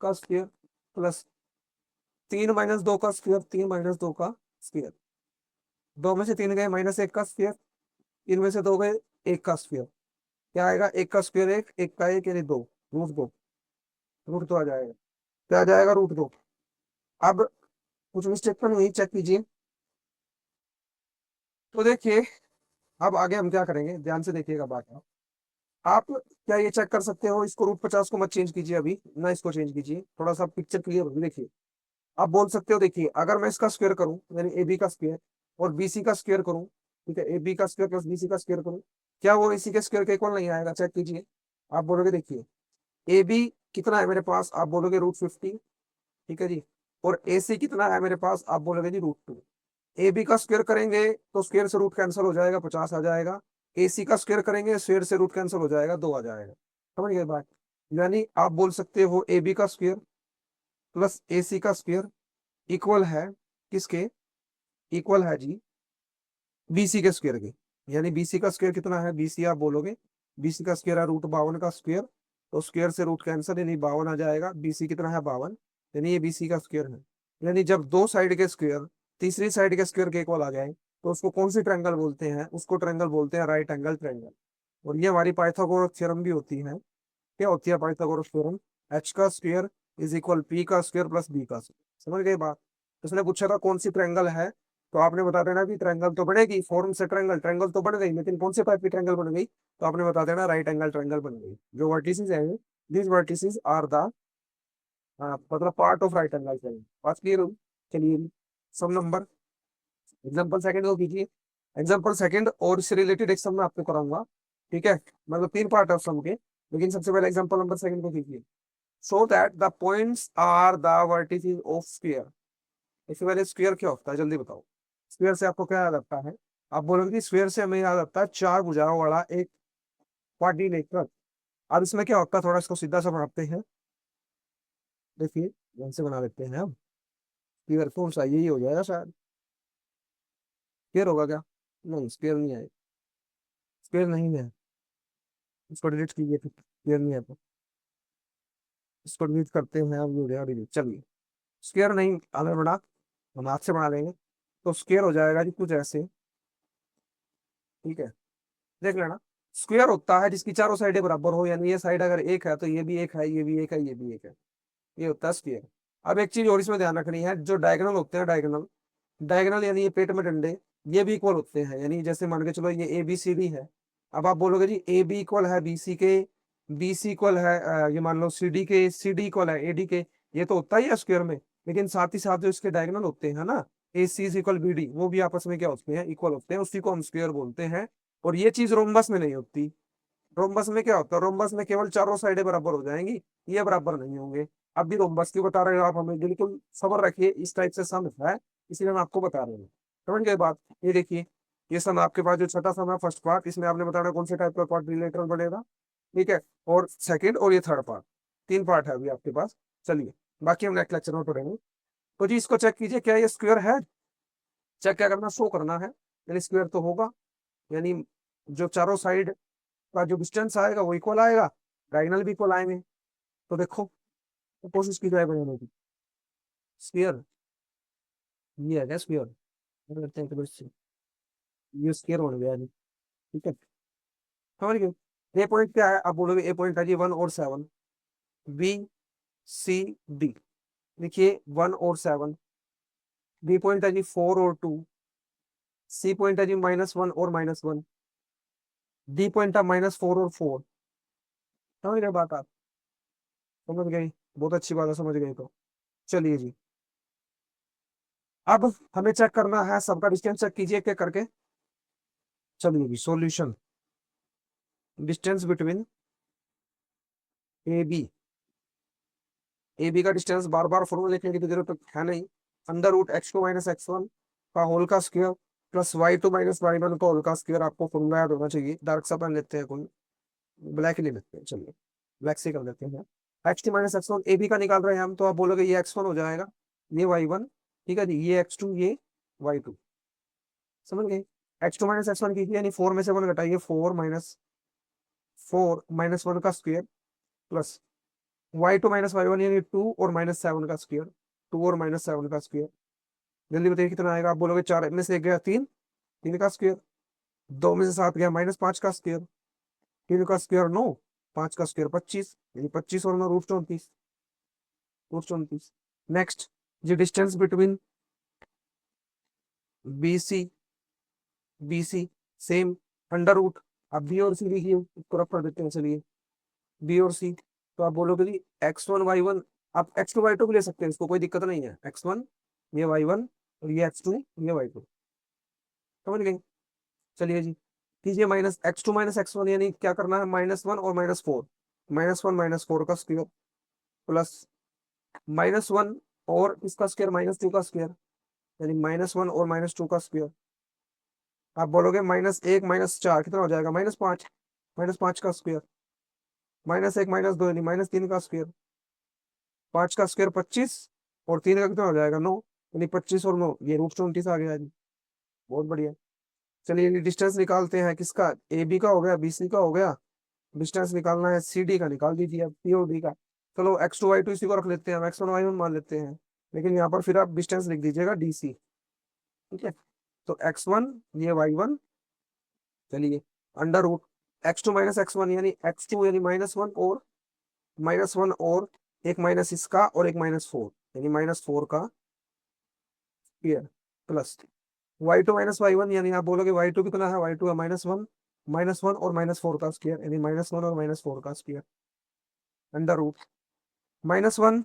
का स्क्वायर, प्लस 3 - 2 का स्क्वायर, 3 - 2 का स्क्वायर, 2 में से 3 गए -1 का स्क्वायर, 3 में से 2 गए 1 का स्क्वायर, क्या आएगा 1 का स्क्वायर 1, 1 का 1 यानी 2, √2, √2 आ जाएगा, क्या आ जाएगा √2। अब कुछ मिस्टेक तो नहीं, चेक कीजिए। तो देखिए अब आगे हम क्या करेंगे, ध्यान से देखिएगा बात। आप क्या ये चेक कर सकते हो, इसको √50 को मत चेंज कीजिए अभी ना, इसको चेंज कीजिए, थोड़ा सा पिक्चर क्लियर होगी, देखिए। आप बोल सकते हो, देखिए अगर मैं इसका स्क्वायर करूं, यानी ए बी का स्क्वायर और बीसी का स्क्वायर करूं, ठीक है, ए बी का स्क्वायर प्लस बीसी का स्क्वायर करूं, क्या वो इसी के स्क्वायर के इक्वल नहीं आएगा, चेक कीजिए। आप बोलोगे देखिए ए बी कितना है मेरे पास, आप बोलोगे √50, ठीक है जी, और ए सी कितना है मेरे पास, आप बोलोगे जी √2। ए बी का स्क्वायर करेंगे तो स्क्वायर से रूट कैंसिल हो जाएगा, 50 आ जाएगा। AC का स्क्वायर करेंगे, स्क्वायर से रूट कैंसिल हो जाएगा, 2 आ जाएगा। समझ गए बात? यानी आप बोल सकते हो AB का स्क्वायर प्लस AC का स्क्वायर इक्वल है किसके? इक्वल है जी BC के स्क्वायर के। यानी BC का स्क्वायर कितना है? BC आप बोलोगे BC का स्क्वायर है √52 का स्क्वायर, तो स्क्वायर से रूट कैंसिल, यानी 52 आ जाएगा। BC कितना है? 52। यानी ये BC का स्क्वायर है। यानी जब दो साइड के स्क्वायर तीसरी साइड के स्क्वायर के इक्वल आ जाए तो उसको कौन सी ट्रायंगल बोलते हैं? उसको ट्रायंगल बोलते हैं राइट एंगल ट्रायंगल। और ये हमारी पाइथागोरस थ्योरम भी होती है। क्या होती है पाइथागोरस थ्योरम? H का स्क्वायर इज इक्वल P का स्क्वायर प्लस B का स्क्वायर। समझ गए बात? उसने पूछा था कौन सी ट्रायंगल है, तो आपने बता देना कि ट्रायंगल तो बनेगी, फॉर्म से ट्रायंगल ट्रायंगल तो बन गई, लेकिन कौन से टाइप की ट्रायंगल बन गई? तो आपने बता देना राइट एंगल ट्रायंगल बन गई। जो वर्टिसेस है, दीज वर्टिसेस आर द मतलब part of right angle triangle. बात क्लियर होगी? चलिए सम नंबर एग्जांपल सेकंड को कीजिए। एग्जांपल सेकंड और इससे रिलेटेड एक सम मैं आपको कराऊंगा। ठीक है, मतलब 3 पार्ट है सम के, लेकिन सबसे पहले एग्जांपल नंबर सेकंड को कीजिए। So that the points are the vertices of sphere. इससे पहले स्फीयर क्या होता है जल्दी बताओ? स्फीयर से आपको क्या याद आता है? आप बोलोगे कि स्फीयर से हमें याद आता है 4 भुजाओं वाला एक क्वाड्रिलेटरल। अब इसमें क्या होता है, थोड़ा इसको सीधा सा बनाते हैं। देखिए ढंग से बना देते हैं हम। स्फीयर कौन सा? यही हो जाएगा शायद। स्फीयर होगा क्या? नहीं, स्फीयर नहीं है। स्फीयर नहीं है। इसको डिलीट कीजिए फिर, स्फीयर नहीं है तो इसको डिलीट करते हैं हम। वीडियो डिलीट, चलिए। स्क्वायर नहीं हमें बना, हम हाथ से बना लेंगे। तो स्क्वायर हो जाएगा जी कुछ ऐसे। ठीक है, देख लेना। स्क्वायर होता है जिसकी चारों साइडें बराबर हो, यानी ये साइड अगर एक है तो ये भी एक है, ये भी एक है, ये भी एक है। ये होता है स्क्वायर। अब एक चीज और इसमें ध्यान रखनी है, जो डायगोनल होते हैं, डायगोनल डायगोनल यानी ये पेट में डंडे, ये भी इक्वल होते हैं। यानी जैसे मान के चलो ये ABCD है। अब आप बोलोगे जी AB इक्वल है BC के, BC इक्वल है ये मान लो CD के, CD इक्वल है AD के। ये तो होता ही है स्क्वायर में, लेकिन साथ ही साथ जो इसके डायगोनल होते हैं ना, AC इज इक्वल BD, वो भी आपस में क्या होते हैं? इक्वल होते हैं। उसी को हम स्क्वायर बोलते हैं। और ये चीज रोम्बस में नहीं होती। रोम्बस में क्या होता है? रोम्बस में केवल चारों साइडें बराबर हो जाएंगी, ये बराबर नहीं होंगे। अब भी रोम्बस क्यों बता रहे हो आप हमें? बिल्कुल सबर रखिए, इस टाइप से सम है, इसलिए मैं आपको बता रहा हूँ। समझ गए बात? ये देखिए, ये सम आपके पास जो छठा सम है फर्स्ट पार्ट, इसमें आपने बताना कौन से टाइप का पार्ट रिलेटर बनेगा। ठीक है, और सेकंड और ये थर्ड पार्ट, 3 पार्ट है अभी आपके पास। चलिए, बाकी हम नेक्स्ट लेक्चर में पढ़ेंगे। तो जी इसको चेक कीजिए, क्या ये स्क्वायर है? चेक क्या करना? शो करना है, यानी स्क्वायर तो होगा। यानी जो चारों साइड का जो डिस्टेंस आएगा वो इक्वल आएगा, डायगोनल भी इक्वल आएंगे। तो देखो, तो कोशिश की जाए बनाने की। स्फीयर ये है क्या? स्फीयर करते हैं तो बस ये स्फीयर बन गया जी। ठीक है, समझ गए? ए पॉइंट क्या है? आप बोलोगे ए पॉइंट है जी 1 और 7, BCD। देखिए 1 और 7। बी पॉइंट है जी 4 और 2। सी पॉइंट है जी -1 और -1। डी पॉइंट है -4 और 4। समझ गए बात आप? समझ गई? बहुत अच्छी बात है, समझ गई तो। चलिए जी, अब हमें चेक करना है सबका डिस्टेंस। चेक कीजिए क्या करके। चलिए जी, solution. Distance between A B का डिस्टेंस बार बार फॉर्मूला लिखने की तो जरूरत है नहीं। √x2 - x1 का होल का स्क्वायर प्लस y2 - y1 का होल का स्क्वायर। आपको फॉर्मूला याद होना चाहिए। डार्क सा पेन लेते हैं, कोई ब्लैक ही ले लेते हैं। चलिए ब्लैक से कर लेते हैं। x2 - x1 ए बी का निकाल रहे हैं हम, तो आप बोलोगे ये x1 हो जाएगा, ये y1। ठीक है जी, ये x2, ये y2। समझ गए? x2 - x1 कीजिए, यानी 4 में से 1 घटाइए, 4 - 1 का स्क्वायर प्लस y2 - y1 यानी 2 और -7 का स्क्वायर, 2 और -7 का स्क्वायर। जल्दी बताइए कितना आएगा? आप बोलोगे 4 में से 1 गया 3, 3 का स्क्वायर। 2 में से 7 गया -5 का स्क्वायर, 3 का स्क्वायर 9, 5 का स्क्वायर 25, यानी 25 और 9 √34, √34। नेक्स्ट, ये distance between BC BC same, under root. अब बी और सी लिखिए, इसको रफ कर देते हैं। चलिए बी और सी, तो आप बोलोगे जी x1 y1। आप x2 y2 भी ले सकते हैं, इसको कोई दिक्कत नहीं है। x1 ये y1 और ये x2 ये y2। समझ गए? चलिए जी, कीजिए -x2 - x1, यानी क्या करना है? -1 और -4। -1 - 4 का स्क्वायर प्लस -1 और इसका स्क्वायर -2 का स्क्वायर, यानी -1 और -2 का स्क्वायर। आप बोलोगे -1 -4 कितना हो जाएगा, -5। -5 का स्क्वायर, -1 -2 यानी -3 का स्क्वायर, 5 का स्क्वायर 25, और 3 का कितना हो जाएगा 9, यानी 25 और 9 ये √34 आ गया जी। बहुत बढ़िया। चलिए डिस्टेंस निकालते हैं किसका, ए बी का हो गया, बी सी का हो गया। डिस्टेंस निकालना है सी डी का, निकाल दीजिए अब पी और डी का। चलो x2 y2 इसी को रख लेते हैं, हम x1 y1 मान लेते हैं, लेकिन यहाँ पर फिर आप डिस्टेंस लिख दीजिएगा डी सी। ठीक है, तो x1 ये y1, चलिए अंडर रूट x2 -x1 यानी x2 यानी -1, और -1 और एक माइनस इसका और एक -4 यानी -4 का स्क्वायर, प्लस y2 -y1 यानी आप बोलोगे y2 कितना है, y2 है -1, -1 और -4 का स्क्वायर यानी -1 और -4 का square, under root -1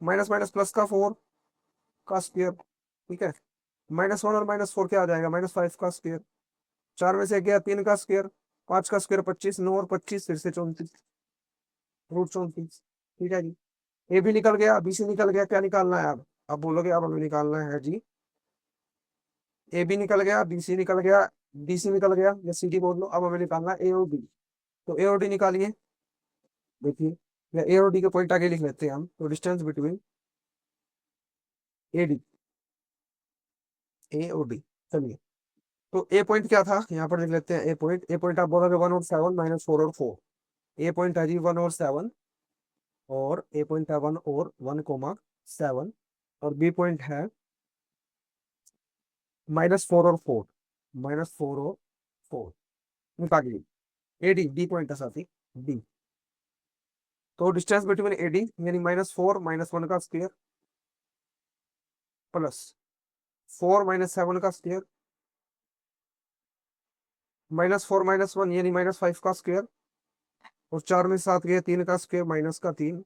minus minus plus का 4 का स्क्वायर। ठीक है, -1 और -4 क्या आ जाएगा, -5 का स्क्वायर, 4 में से गया 3 का स्क्वायर, 5 का स्क्वायर 25, 9 और 25 फिर से 34, √34। ठीक है जी, ए भी निकल गया, बी सी निकल गया, क्या निकालना है अब बोलोगे अब हमें निकालना है जी, ए भी निकल गया, बी सी निकल गया, डी सी निकल गया, या सी डी बोल लो, अब हमें निकालना है ए और डी। तो ए और डी निकालिए। देखिए, या ए और डी के पॉइंट आगे लिख लेते हैं हम, तो डिस्टेंस बिटवीन ए डी, ए और डी। चलिए, तो ए पॉइंट क्या था यहाँ पर लिख लेते हैं, ए पॉइंट आप बोलोगे 1 और 7 -4 और 4। ए पॉइंट है जी 1 और 7, और ए पॉइंट है 1 और 1,7, और बी पॉइंट है -4 और 4, -4 और 4 निकालिए। ए डी डी पॉइंट है साथी, डी। तो डिस्टेंस बिटवीन ए डी यानी -4 -1 का स्क्वायर, प्लस 4 -7 का स्क्वायर, -4 -1 यानी -5 का स्क्वायर, और 4 में 7 गए, 3 का स्क्वायर माइनस का 3,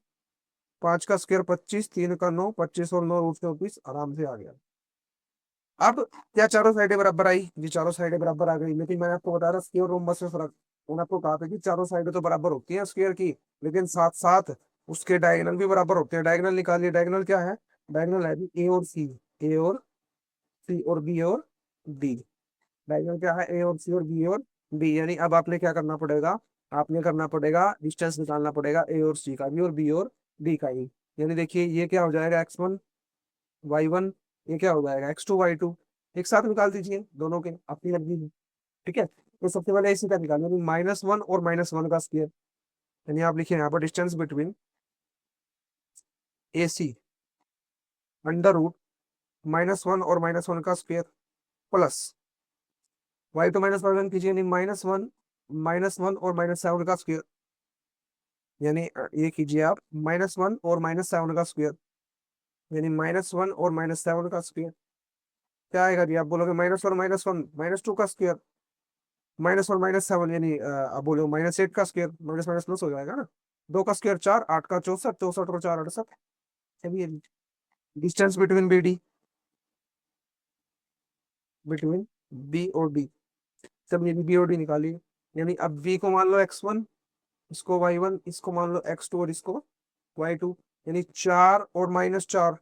5 का स्क्वायर 25, 3 का 9, 25 और 9 √34 आराम से आ गया। अब क्या चारों साइडें बराबर आई जी, चारों साइडें बराबर आ गई, लेकिन मैंने आपको बताया था स्क्वायर और रोम्बस में फर्क। मैंने आपको कहा था कि चारों साइडें तो बराबर होती हैं स्क्वायर की, लेकिन साथ साथ उसके डायगोनल भी बराबर होते हैं। डायगोनल निकालिए, डायगोनल क्या है, डायगोनल है ए और सी, ए और सी और बी और डी। डायगोनल क्या है, ए और सी और बी और डी, यानी अब आपने क्या करना पड़ेगा, आपने करना पड़ेगा डिस्टेंस निकालना पड़ेगा ए और सी का भी और बी और डी का ही। यानी देखिए ये क्या हो जाएगा, x1 y1, ये क्या हो जाएगा x2 y2, एक साथ निकाल दीजिए दोनों के अपनी लगी है। ठीक है, तो सबसे पहले इसी का निकालिए, -1 और -1 का स्क्वायर, यानी आप लिखिए यहाँ पर डिस्टेंस बिटवीन ए सी अंडर रूट -1 और -1 का स्क्वायर, प्लस y2 - y1 कीजिए, यानी -1 और -7 का स्क्वायर, यानी ये कीजिए आप -1 और -7 का स्क्वायर, यानी -1 और -7 का स्क्वायर क्या आएगा जी, आप बोलोगे -1 -1 -2 का स्क्वायर, -1 -7 यानी आप बोलो -8 का स्क्वायर, माइनस माइनस प्लस हो जाएगा ना, 2 का स्क्वायर 4, 8 का 64, 64 और 4 68। चलिए, distance between B D, between B और डी, तब ये बी और डी निकालिए। यानी अब बी को मान लो x1, इसको y1, इसको मान लो x2 और इसको y2, यानी 4 और -4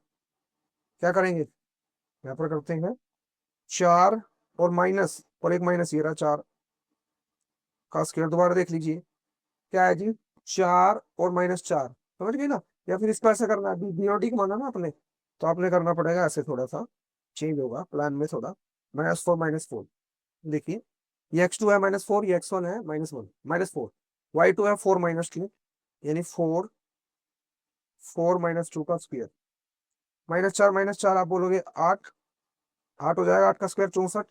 क्या करेंगे, यहाँ पर करते हैं 4 और माइनस, और एक माइनस ये रहा 4 का स्क्वायर, दोबारा देख लीजिए क्या है जी, 4 और -4, समझ गए ना। या फिर इसको ऐसा करना है, बी और डी को माना ना आपने, तो आपने करना पड़ेगा ऐसे, थोड़ा सा चेंज होगा प्लान में थोड़ा, -4 -4। देखिए, ये x2 है -4, ये x1 है -1 -4, y2 है 4 -2, यानी 4 -2 का स्क्वायर, -4 आप बोलोगे 8, 8 हो जाएगा, 8 का स्क्वायर 64,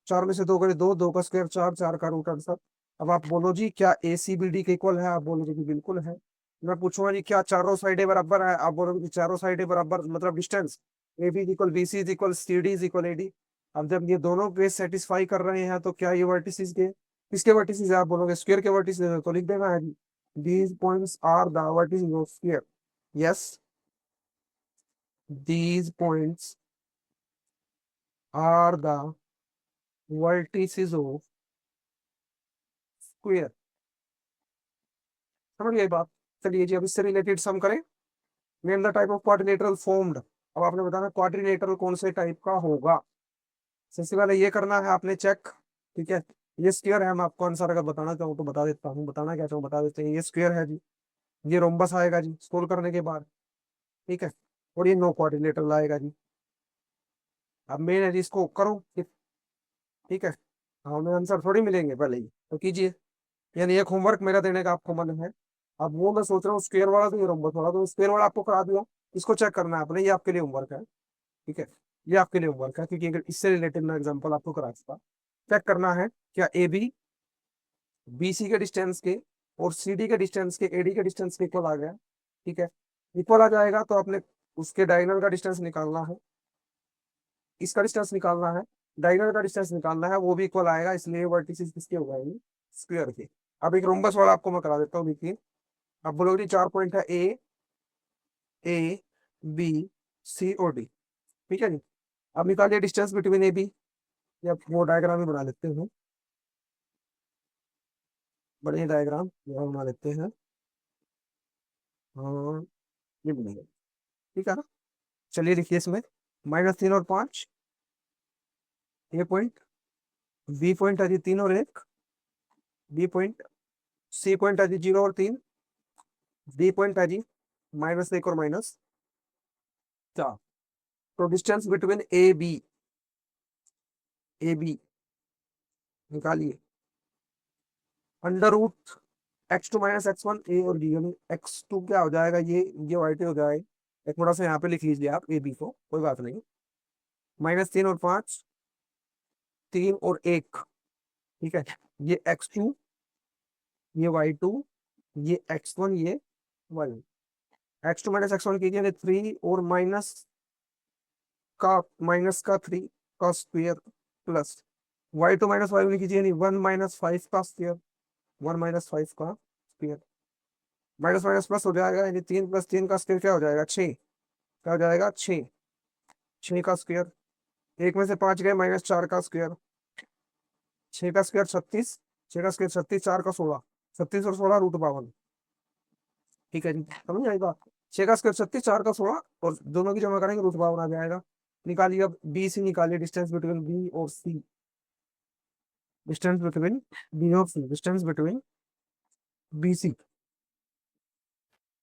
4 में से 2 करे 2, 2 का स्क्वायर 4, 4 का √68। अब आप बोलो जी क्या ए सी बी डी के इक्वल है, आप बोलोगे कि बिल्कुल है। मैं पूछूंगा जी क्या चारों साइडें बराबर है, आप बोलोगे कि चारों साइडें बराबर, मतलब distance A B equal B C equal C D equal A D. अब जब ये दोनों केस सेटिस्फाई कर रहे हैं, तो क्या ये वर्टिसेस के किसके वर्टिसेस है, आप बोलोगे स्क्वायर के वर्टिसेस, तो लिख देना है जी, these points are the vertices of square. Yes, these points are the vertices of square। समझ गए बात। चलिए जी, अब इससे रिलेटेड सम करें। Name the type of quadrilateral formed. अब आपने बताना क्वाड्रिलेटरल कौन से टाइप का होगा। सबसे पहले ये करना है आपने चेक, ठीक है। ये स्क्वायर है, मैं आपको आंसर अगर बताना चाहूँ तो बता देता हूँ, बताना क्या चाहूँ बता देते हैं। ये स्क्वायर है जी, ये रोम्बस आएगा जी सोल्व करने के बाद। ठीक है, और ये नो क्वाड्रिलेटरल आएगा जी। अब मेन है जी, इसको करो। ठीक है, हाँ हमें आंसर थोड़ी मिलेंगे पहले ही, तो कीजिए। यानी एक होमवर्क मेरा देने का आपको मन है। अब वो मैं सोच रहा हूँ स्क्वायर वाला तो ये रोम्बस वाला, तो स्क्वायर वाला आपको करा दिया। इसको चेक करना है आपने, ये आपके लिए होमवर्क है। ठीक है, ये आपके लिए होमवर्क है, क्योंकि अगर इससे रिलेटेड मैं एग्जांपल आपको करा सकता। चेक करना है क्या ए बी बी सी के डिस्टेंस के और सी डी के डिस्टेंस के ए डी के डिस्टेंस के इक्वल आ गया। ठीक है, इक्वल आ जाएगा तो आपने उसके डायगोनल का डिस्टेंस निकालना है, इसका डिस्टेंस निकालना है, डायगोनल का डिस्टेंस निकालना है, वो भी इक्वल आएगा, इसलिए वर्टिसेस किसके हो जाएंगे, स्क्वायर के। अब एक रोम्बस वाला आपको मैं करा देता हूँ, देखिए। अब बोलोगे 4 पॉइंट है ए बी सी और डी। ठीक है जी। अब निकालिए डिस्टेंस बिटवीन ए बी, या वो डायग्राम ही बना लेते हैं, बड़े डायग्राम यहाँ बना लेते हैं। हाँ, ये बनेगा। ठीक है ना। चलिए लिखिए इसमें -3 और 5, ए पॉइंट, बी पॉइंट है जी 3 और 1, बी पॉइंट, सी पॉइंट है जी 0 और 3, डी पॉइंट है जी -1 और -4। तो डिस्टेंस बिटवीन ए बी निकालिए। अंडर रूट x2 - x1 ए और बी, यानी x2 क्या हो जाएगा, ये वाई टी हो जाएगा। एक थोड़ा सा यहाँ पे लिख लीजिए आप ए बी को, कोई बात नहीं। -3 और 5, 3 और 1। ठीक है, ये x2, ये y2, ये x1, ये y। x2 - x1 कीजिए, यानी 3 और माइनस का 3 का स्क्वायर प्लस y2 - y1 कीजिए, यानी 1 - 5 का स्क्वायर, 1 - 5 का स्क्वायर। माइनस माइनस प्लस हो जाएगा, यानी 3 + 3 का स्क्वायर क्या हो जाएगा, 6। क्या हो जाएगा, 6। 6 का स्क्वायर, एक में से 5 गए, -4 का स्क्वायर। 6 का स्क्वायर 36, 6 का स्क्वायर 36, 4 का 16, 36 और 16 √52। ठीक है जी, समझ आएगा। 6 का स्क्वायर 36, 4 का 16, और दोनों की जमा करेंगे √52 आ जाएगा। निकालिए अब बी सी, निकालिए डिस्टेंस बिटवीन बी और सी, डिस्टेंस बिटवीन बी और सी, डिस्टेंस बिटवीन बी सी,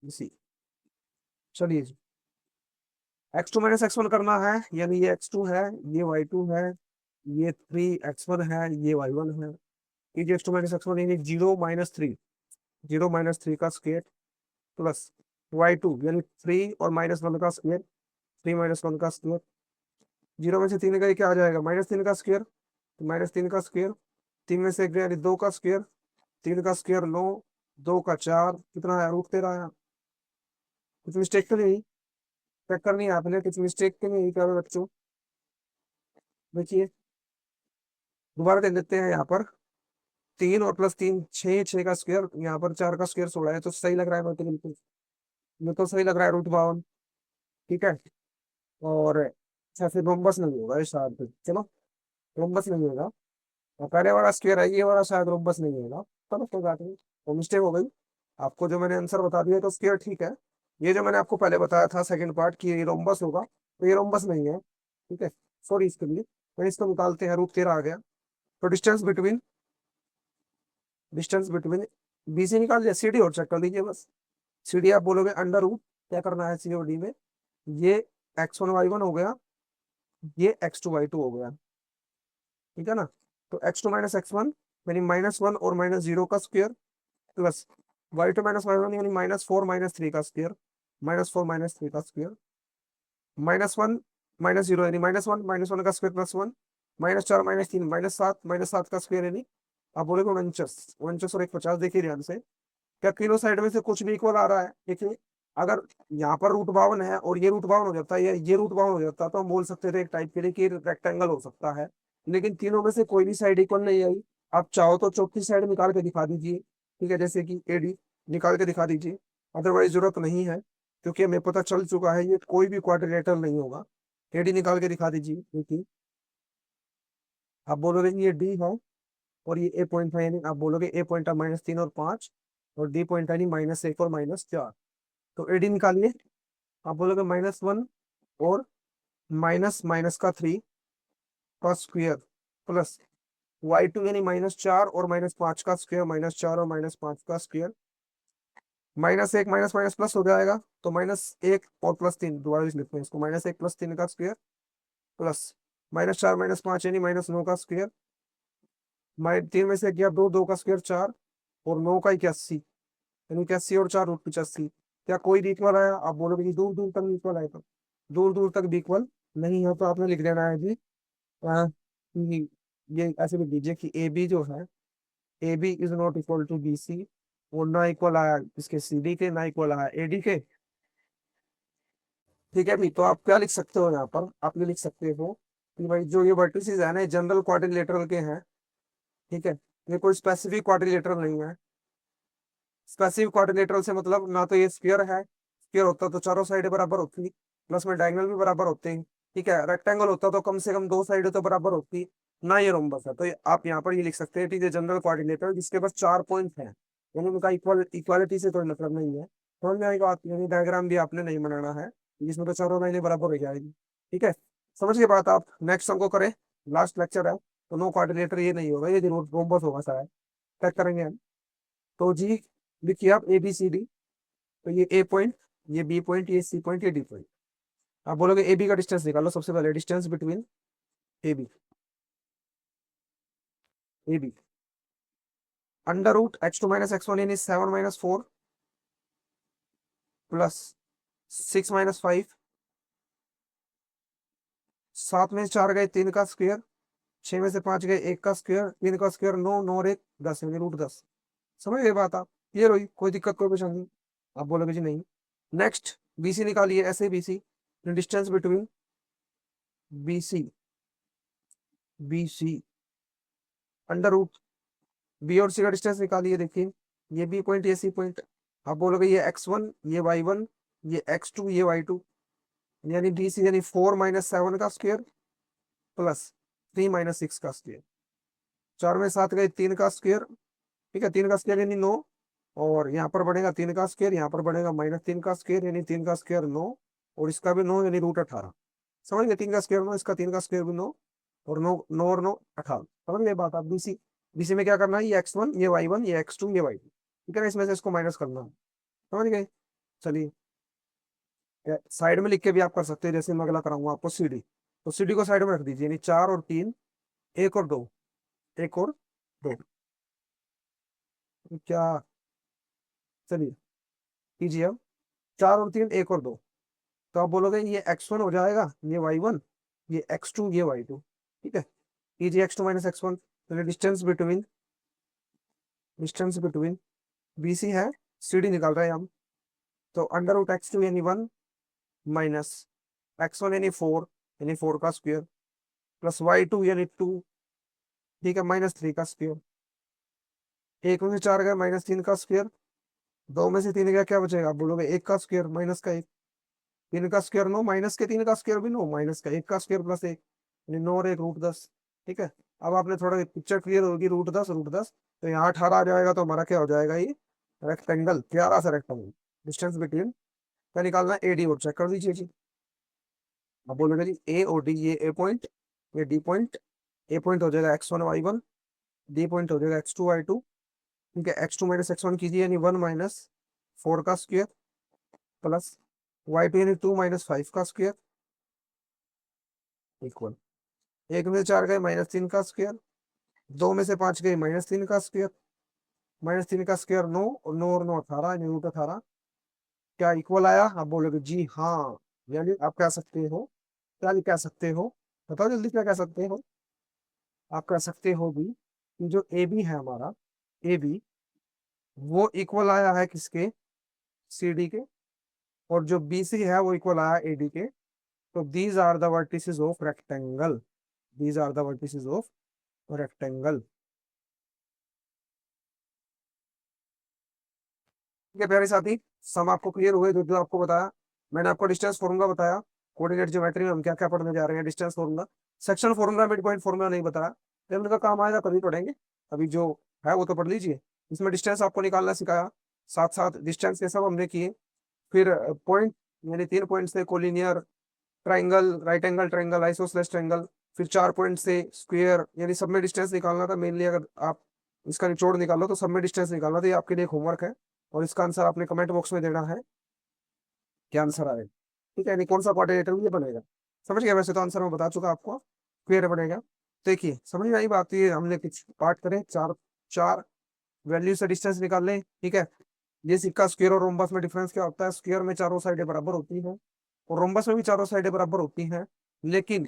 सी। चलिए जी, x2 - x1 करना है, यानी ये x2 है, ये y2 है, ये 3x1 है, ये y1 है। ये x2 - x1 यानी 0 - 3, 0 - 3 का स्क्वायर प्लस y2 यानी 3 और -1 का स्क्वायर, 3 - 1 का स्क्वायर। 0 में से 3 गए, क्या आ जाएगा, -3 का स्क्वायर, तो -3 का स्क्वायर। 3 में से 1 गया, यानी 2 का स्क्वायर, 3 का स्क्वायर 9, 2 का 4, कितना है, √13 है। कुछ मिस्टेक तो नहीं, चेक करनी है आपने, कुछ मिस्टेक तो नहीं कर बच्चों। देखिए, दोबारा दे देते हैं यहाँ पर। 3 और +3 6, 6 का स्क्वायर, यहाँ पर 4 का स्क्वायर 16 है, तो सही लग रहा है मेरे को, बिल्कुल मेरे को सही लग रहा है, √52। ठीक है, और अच्छा फिर रोम्बस नहीं होगा ये शायद, चलो रोम्बस नहीं होगा। और पहले वाला स्क्वायर है, ये वाला शायद रोम्बस नहीं होगा। चलो कोई बात नहीं, वो मिस्टेक हो गई। आपको जो मैंने आंसर बता दिया तो स्क्वायर ठीक है। ये जो मैंने आपको पहले बताया था सेकंड पार्ट की ये रोम्बस होगा, तो ये रोम्बस नहीं है। ठीक है, सॉरी इसके लिए। तो इसको निकालते हैं, √13 आ गया। तो डिस्टेंस बिटवीन बी से निकाल लिया, सी डी और चेक कर लीजिए बस। सी डी आप बोलोगे अंडर रूट, क्या करना है सी और डी में, ये x1 y1 हो गया, ये x2 y2 हो गया। ठीक है ना। तो x2 - x1 यानी -1 और -0 का स्क्वायर प्लस y2 - y1 यानी -4 - 3 का स्क्वायर, -4 - 3 का स्क्वायर, -1 -0 यानी -1, -1 का स्क्वायर +1, -4 -3 -7, -7 का स्क्वायर यानी, आप बोलेगे 49, 49 और 1 50। देखिए ध्यान से, क्या तीनों साइड में से कुछ भी इक्वल आ रहा है, देखिए। अगर यहाँ पर √52 है और ये √52 हो जाता है, ये √52 हो जाता है, तो हम बोल सकते थे एक टाइप के लिए कि रेक्टेंगल हो सकता है। लेकिन तीनों में से कोई भी साइड इक्वल नहीं आई। आप चाहो तो चौथी साइड निकाल के दिखा दीजिए। ठीक है, जैसे कि एडी निकाल के दिखा दीजिए, अदरवाइज जरूरत नहीं है, क्योंकि हमें पता चल चुका है ये कोई भी क्वाड्रिलेटरल नहीं होगा। एडी निकाल के दिखा दीजिए, क्योंकि आप बोलोगे कि ये डी है और ये ए पॉइंट है, यानी आप बोलोगे ए पॉइंट है -3 और 5, और डी पॉइंट है -1 और -4। तो एडी निकालिए। आप बोलोगे -1 और माइनस माइनस का 3 का स्क्वायर प्लस y2 यानी -4 और -5 का स्क्वायर, -4 और -5 का स्क्वायर, -1 माइनस माइनस प्लस हो जाएगा, तो -1 और +3 दोबारा लिखते हैं इसको, -1 +3 का स्क्वायर प्लस -4 -5 यानी -9 का स्क्वायर, 3 में से गया 2, 2 का स्क्वायर 4 और 9 का 81, यानी 81 और 4 √85। क्या कोई भी इक्वल आया? आप बोलोगे कि दूर दूर तक इक्वल आएगा, दूर दूर तक भी इक्वल नहीं है, तो आपने लिख देना है जी ये ऐसे लिख दीजिए कि ए बी जो है, A B is not equal to B C, वो ना इक्वल आया इसके सी डी के, ना इक्वल आया ए डी के। ठीक है भी, तो आप क्या लिख सकते हो यहाँ पर? आप ये लिख सकते हो कि भाई जो ये वर्टिसेस है ना, जनरल क्वाड्रिलेटरल के हैं। ठीक है, ये कोई स्पेसिफिक क्वाड्रिलेटरल नहीं है। स्पेसिफिक क्वाड्रिलेटरल से मतलब ना तो ये स्फीयर है, स्फीयर होता तो चारों साइड बराबर होती, प्लस में डायगोनल भी बराबर होते हैं। ठीक है, रेक्टेंगल होता तो कम से कम दो साइड तो बराबर होती, ना ये रोम्बस है। तो आप यहाँ पर ये लिख सकते हैं ठीक है, जनरल कोऑर्डिनेटर जिसके पास 4 पॉइंट है, यानी उनका इक्वालिटी से कोई मतलब नहीं है। समझ में आई बात? यानी डायग्राम भी आपने नहीं बनाना है, जिसमें तो चारों लाइनें बराबर हो जाएगी। ठीक है, समझ के बात आप नेक्स्ट हमको करें, लास्ट लेक्चर है, तो नो कोऑर्डिनेटर ये नहीं होगा, ये रोम्बस होगा सारा। चेक करेंगे हम। तो जी लिखिए आप ए बी सी डी, तो ये ए पॉइंट, ये बी पॉइंट, ये सी पॉइंट, ये डी पॉइंट। आप बोलोगे ए बी का डिस्टेंस निकालो, सबसे पहले distance between A B, A B √(x2 - x1) यानी 7 - 4 प्लस 6 - 5, 7 में से 4 गए 3 का स्क्वायर, 6 में से 5 गए 1 का स्क्वायर, 3 का स्क्वायर 9, 9 और 1 10 यानी √10। समझ गए बात आप? ये रही, कोई दिक्कत कोई परेशानी नहीं? आप बोलोगे जी नहीं। नेक्स्ट बीसी निकालिए, ऐसे BC, distance between BC, BC under root, B और सी का डिस्टेंस निकालिए। देखिए ये बी पॉइंट, ये सी पॉइंट। आप बोलोगे ये x1, ये y1, ये x2, ये y2, यानी डी सी, यानी 4 - 7 का स्क्वायर प्लस 3 - 6 का स्क्वायर, 4 में 7 गए 3 का स्क्वायर। ठीक है, 3 का स्क्वायर यानी 9, और यहाँ पर बढ़ेगा 3 का स्क्वायर, यहाँ पर बढ़ेगा -3 का स्क्वायर, यानी 3 का स्क्वायर 9, और इसका भी 9 यानी √18। समझ गए? 3 का स्क्वायर 9, इसका 3 का स्क्वायर भी 9, और 9, 9 और 9 18। समझ गए बात आप? बीसी, बीसी में क्या करना है, ये x1, ये y1, ये x2, ये y2। ठीक है ना, इसमें से इसको माइनस करना है। समझ गए? चलिए, साइड में लिख के भी आप कर सकते हैं, जैसे मैं अगला कराऊंगा आपको सीडी, तो सीडी को साइड में रख दीजिए, यानी 4 और 3, 1 और 2, 1 और 2। क्या? चलिए कीजिए अब, 4 और 3, 1 और 2, तो आप बोलोगे ये x1 हो जाएगा, ये y1, ये x2, ये y2। ठीक है, कीजिए x2 - x1, तो डिस्टेंस बिटवीन बी सी है, सी डी निकाल रहे हैं हम, तो √(x2) यानी 1 माइनस x1 यानी 4, यानी 4 का स्क्वायर, प्लस y2 यानी 2। ठीक है, -3 का स्क्वायर, 1 में से 4 गया -3 का स्क्वायर, 2 में से 3 गया, क्या बचेगा? आप बोलोगे 1 का स्क्वायर माइनस का 1, 3 का स्क्वायर 9, माइनस के 3 का स्क्वायर भी 9, माइनस का 1 का स्क्वायर प्लस 1, यानी 9 और 1 √10। ठीक है, अब आपने थोड़ा पिक्चर क्लियर होगी, √10 √10, तो यहाँ 18 आ जाएगा, तो हमारा क्या हो जाएगा, ये रेक्टेंगल, प्यारा सा रेक्टेंगल। डिस्टेंस बिटवीन क्या निकालना है, ए डी, और चेक कर दीजिए जी। अब बोलोगे जी ए और डी, ये ए पॉइंट, ये डी पॉइंट, ए पॉइंट हो जाएगा x1 y1, डी पॉइंट हो जाएगा x2 y2। ठीक है, x2 - x1 कीजिए, यानी 1 - 4 का स्क्वायर प्लस y2 यानी 2 - 5 का स्क्वायर, इक्वल 1 में से 4 गए -3 का स्क्वायर, 2 में से 5 गए -3 का स्क्वायर, -3 का स्क्वायर 9, और 9 और 9 18, यानी √18। क्या इक्वल आया? आप बोलोगे जी हाँ, यानी आप कह सकते हो, क्या कह सकते हो, बताओ जल्दी, क्या कह सकते हो? आप कह सकते हो भी कि जो ए बी है हमारा, ए बी, वो इक्वल आया है किसके, सी डी के, और जो बी सी है वो इक्वल आया ए डी के। तो these are the vertices of rectangle, these are the vertices of rectangle. ठीक है प्यारे साथी, सम आपको क्लियर हुए? जो जो आपको बताया मैंने, आपको डिस्टेंस फॉर्मूला बताया, कोऑर्डिनेट ज्योमेट्री में हम क्या क्या पढ़ने जा रहे हैं, distance formula, section formula, mid point formula नहीं बताया, जब इनका काम आएगा तभी पढ़ेंगे, अभी जो है वो तो पढ़ लीजिए। इसमें डिस्टेंस आपको निकालना सिखाया, साथ साथ डिस्टेंस के सब हमने किए। फिर पॉइंट, यानी 3 पॉइंट से collinear, triangle, right angle triangle, isosceles triangle, फिर 4 पॉइंट से स्क्वायर, यानी सब में डिस्टेंस निकालना था मेनली। अगर आप इसका निचोड़ निकालो तो सब में डिस्टेंस निकालना था। ये आपके लिए एक होमवर्क है और इसका आंसर आपने कमेंट बॉक्स में देना है, क्या आंसर आएगा। ठीक है, यानी कौन सा क्वाड्रेटर ये बनेगा। समझ गया, वैसे तो आंसर मैं बता चुका आपको, स्क्वायर बनेगा। देखिए समझ में आई बात, ये हमने कुछ पार्ट करे, चार चार वैल्यू से डिस्टेंस निकाल लें। ठीक है, ये सिक्का स्क्वायर और रोम्बस में डिफरेंस क्या होता है, स्क्वायर में चारों साइडें बराबर होती हैं और रोम्बस में भी चारों साइडें बराबर होती हैं, लेकिन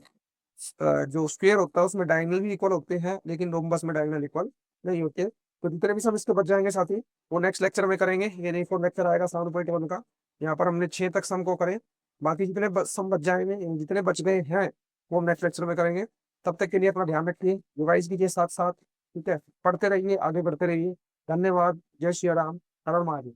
जो स्क्वायर होता है उसमें डायगोनल भी इक्वल होते हैं, लेकिन रोम्बस में डायगोनल इक्वल नहीं होते। तो जितने भी सम इसके बच जाएंगे साथी, वो नेक्स्ट लेक्चर में करेंगे। ये नहीं, फोर लेक्चर आएगा 7.1 का। यहाँ पर हमने 6 तक सम को करें, बाकी जितने सम बच जाएंगे, जितने बच गए हैं, वो हम नेक्स्ट लेक्चर में करेंगे। तब तक के लिए अपना ध्यान रखिए, रिवाइज कीजिए साथ साथ। ठीक है, पढ़ते रहिए, आगे बढ़ते रहिए। धन्यवाद। जय श्री राम। हर हर महादेव।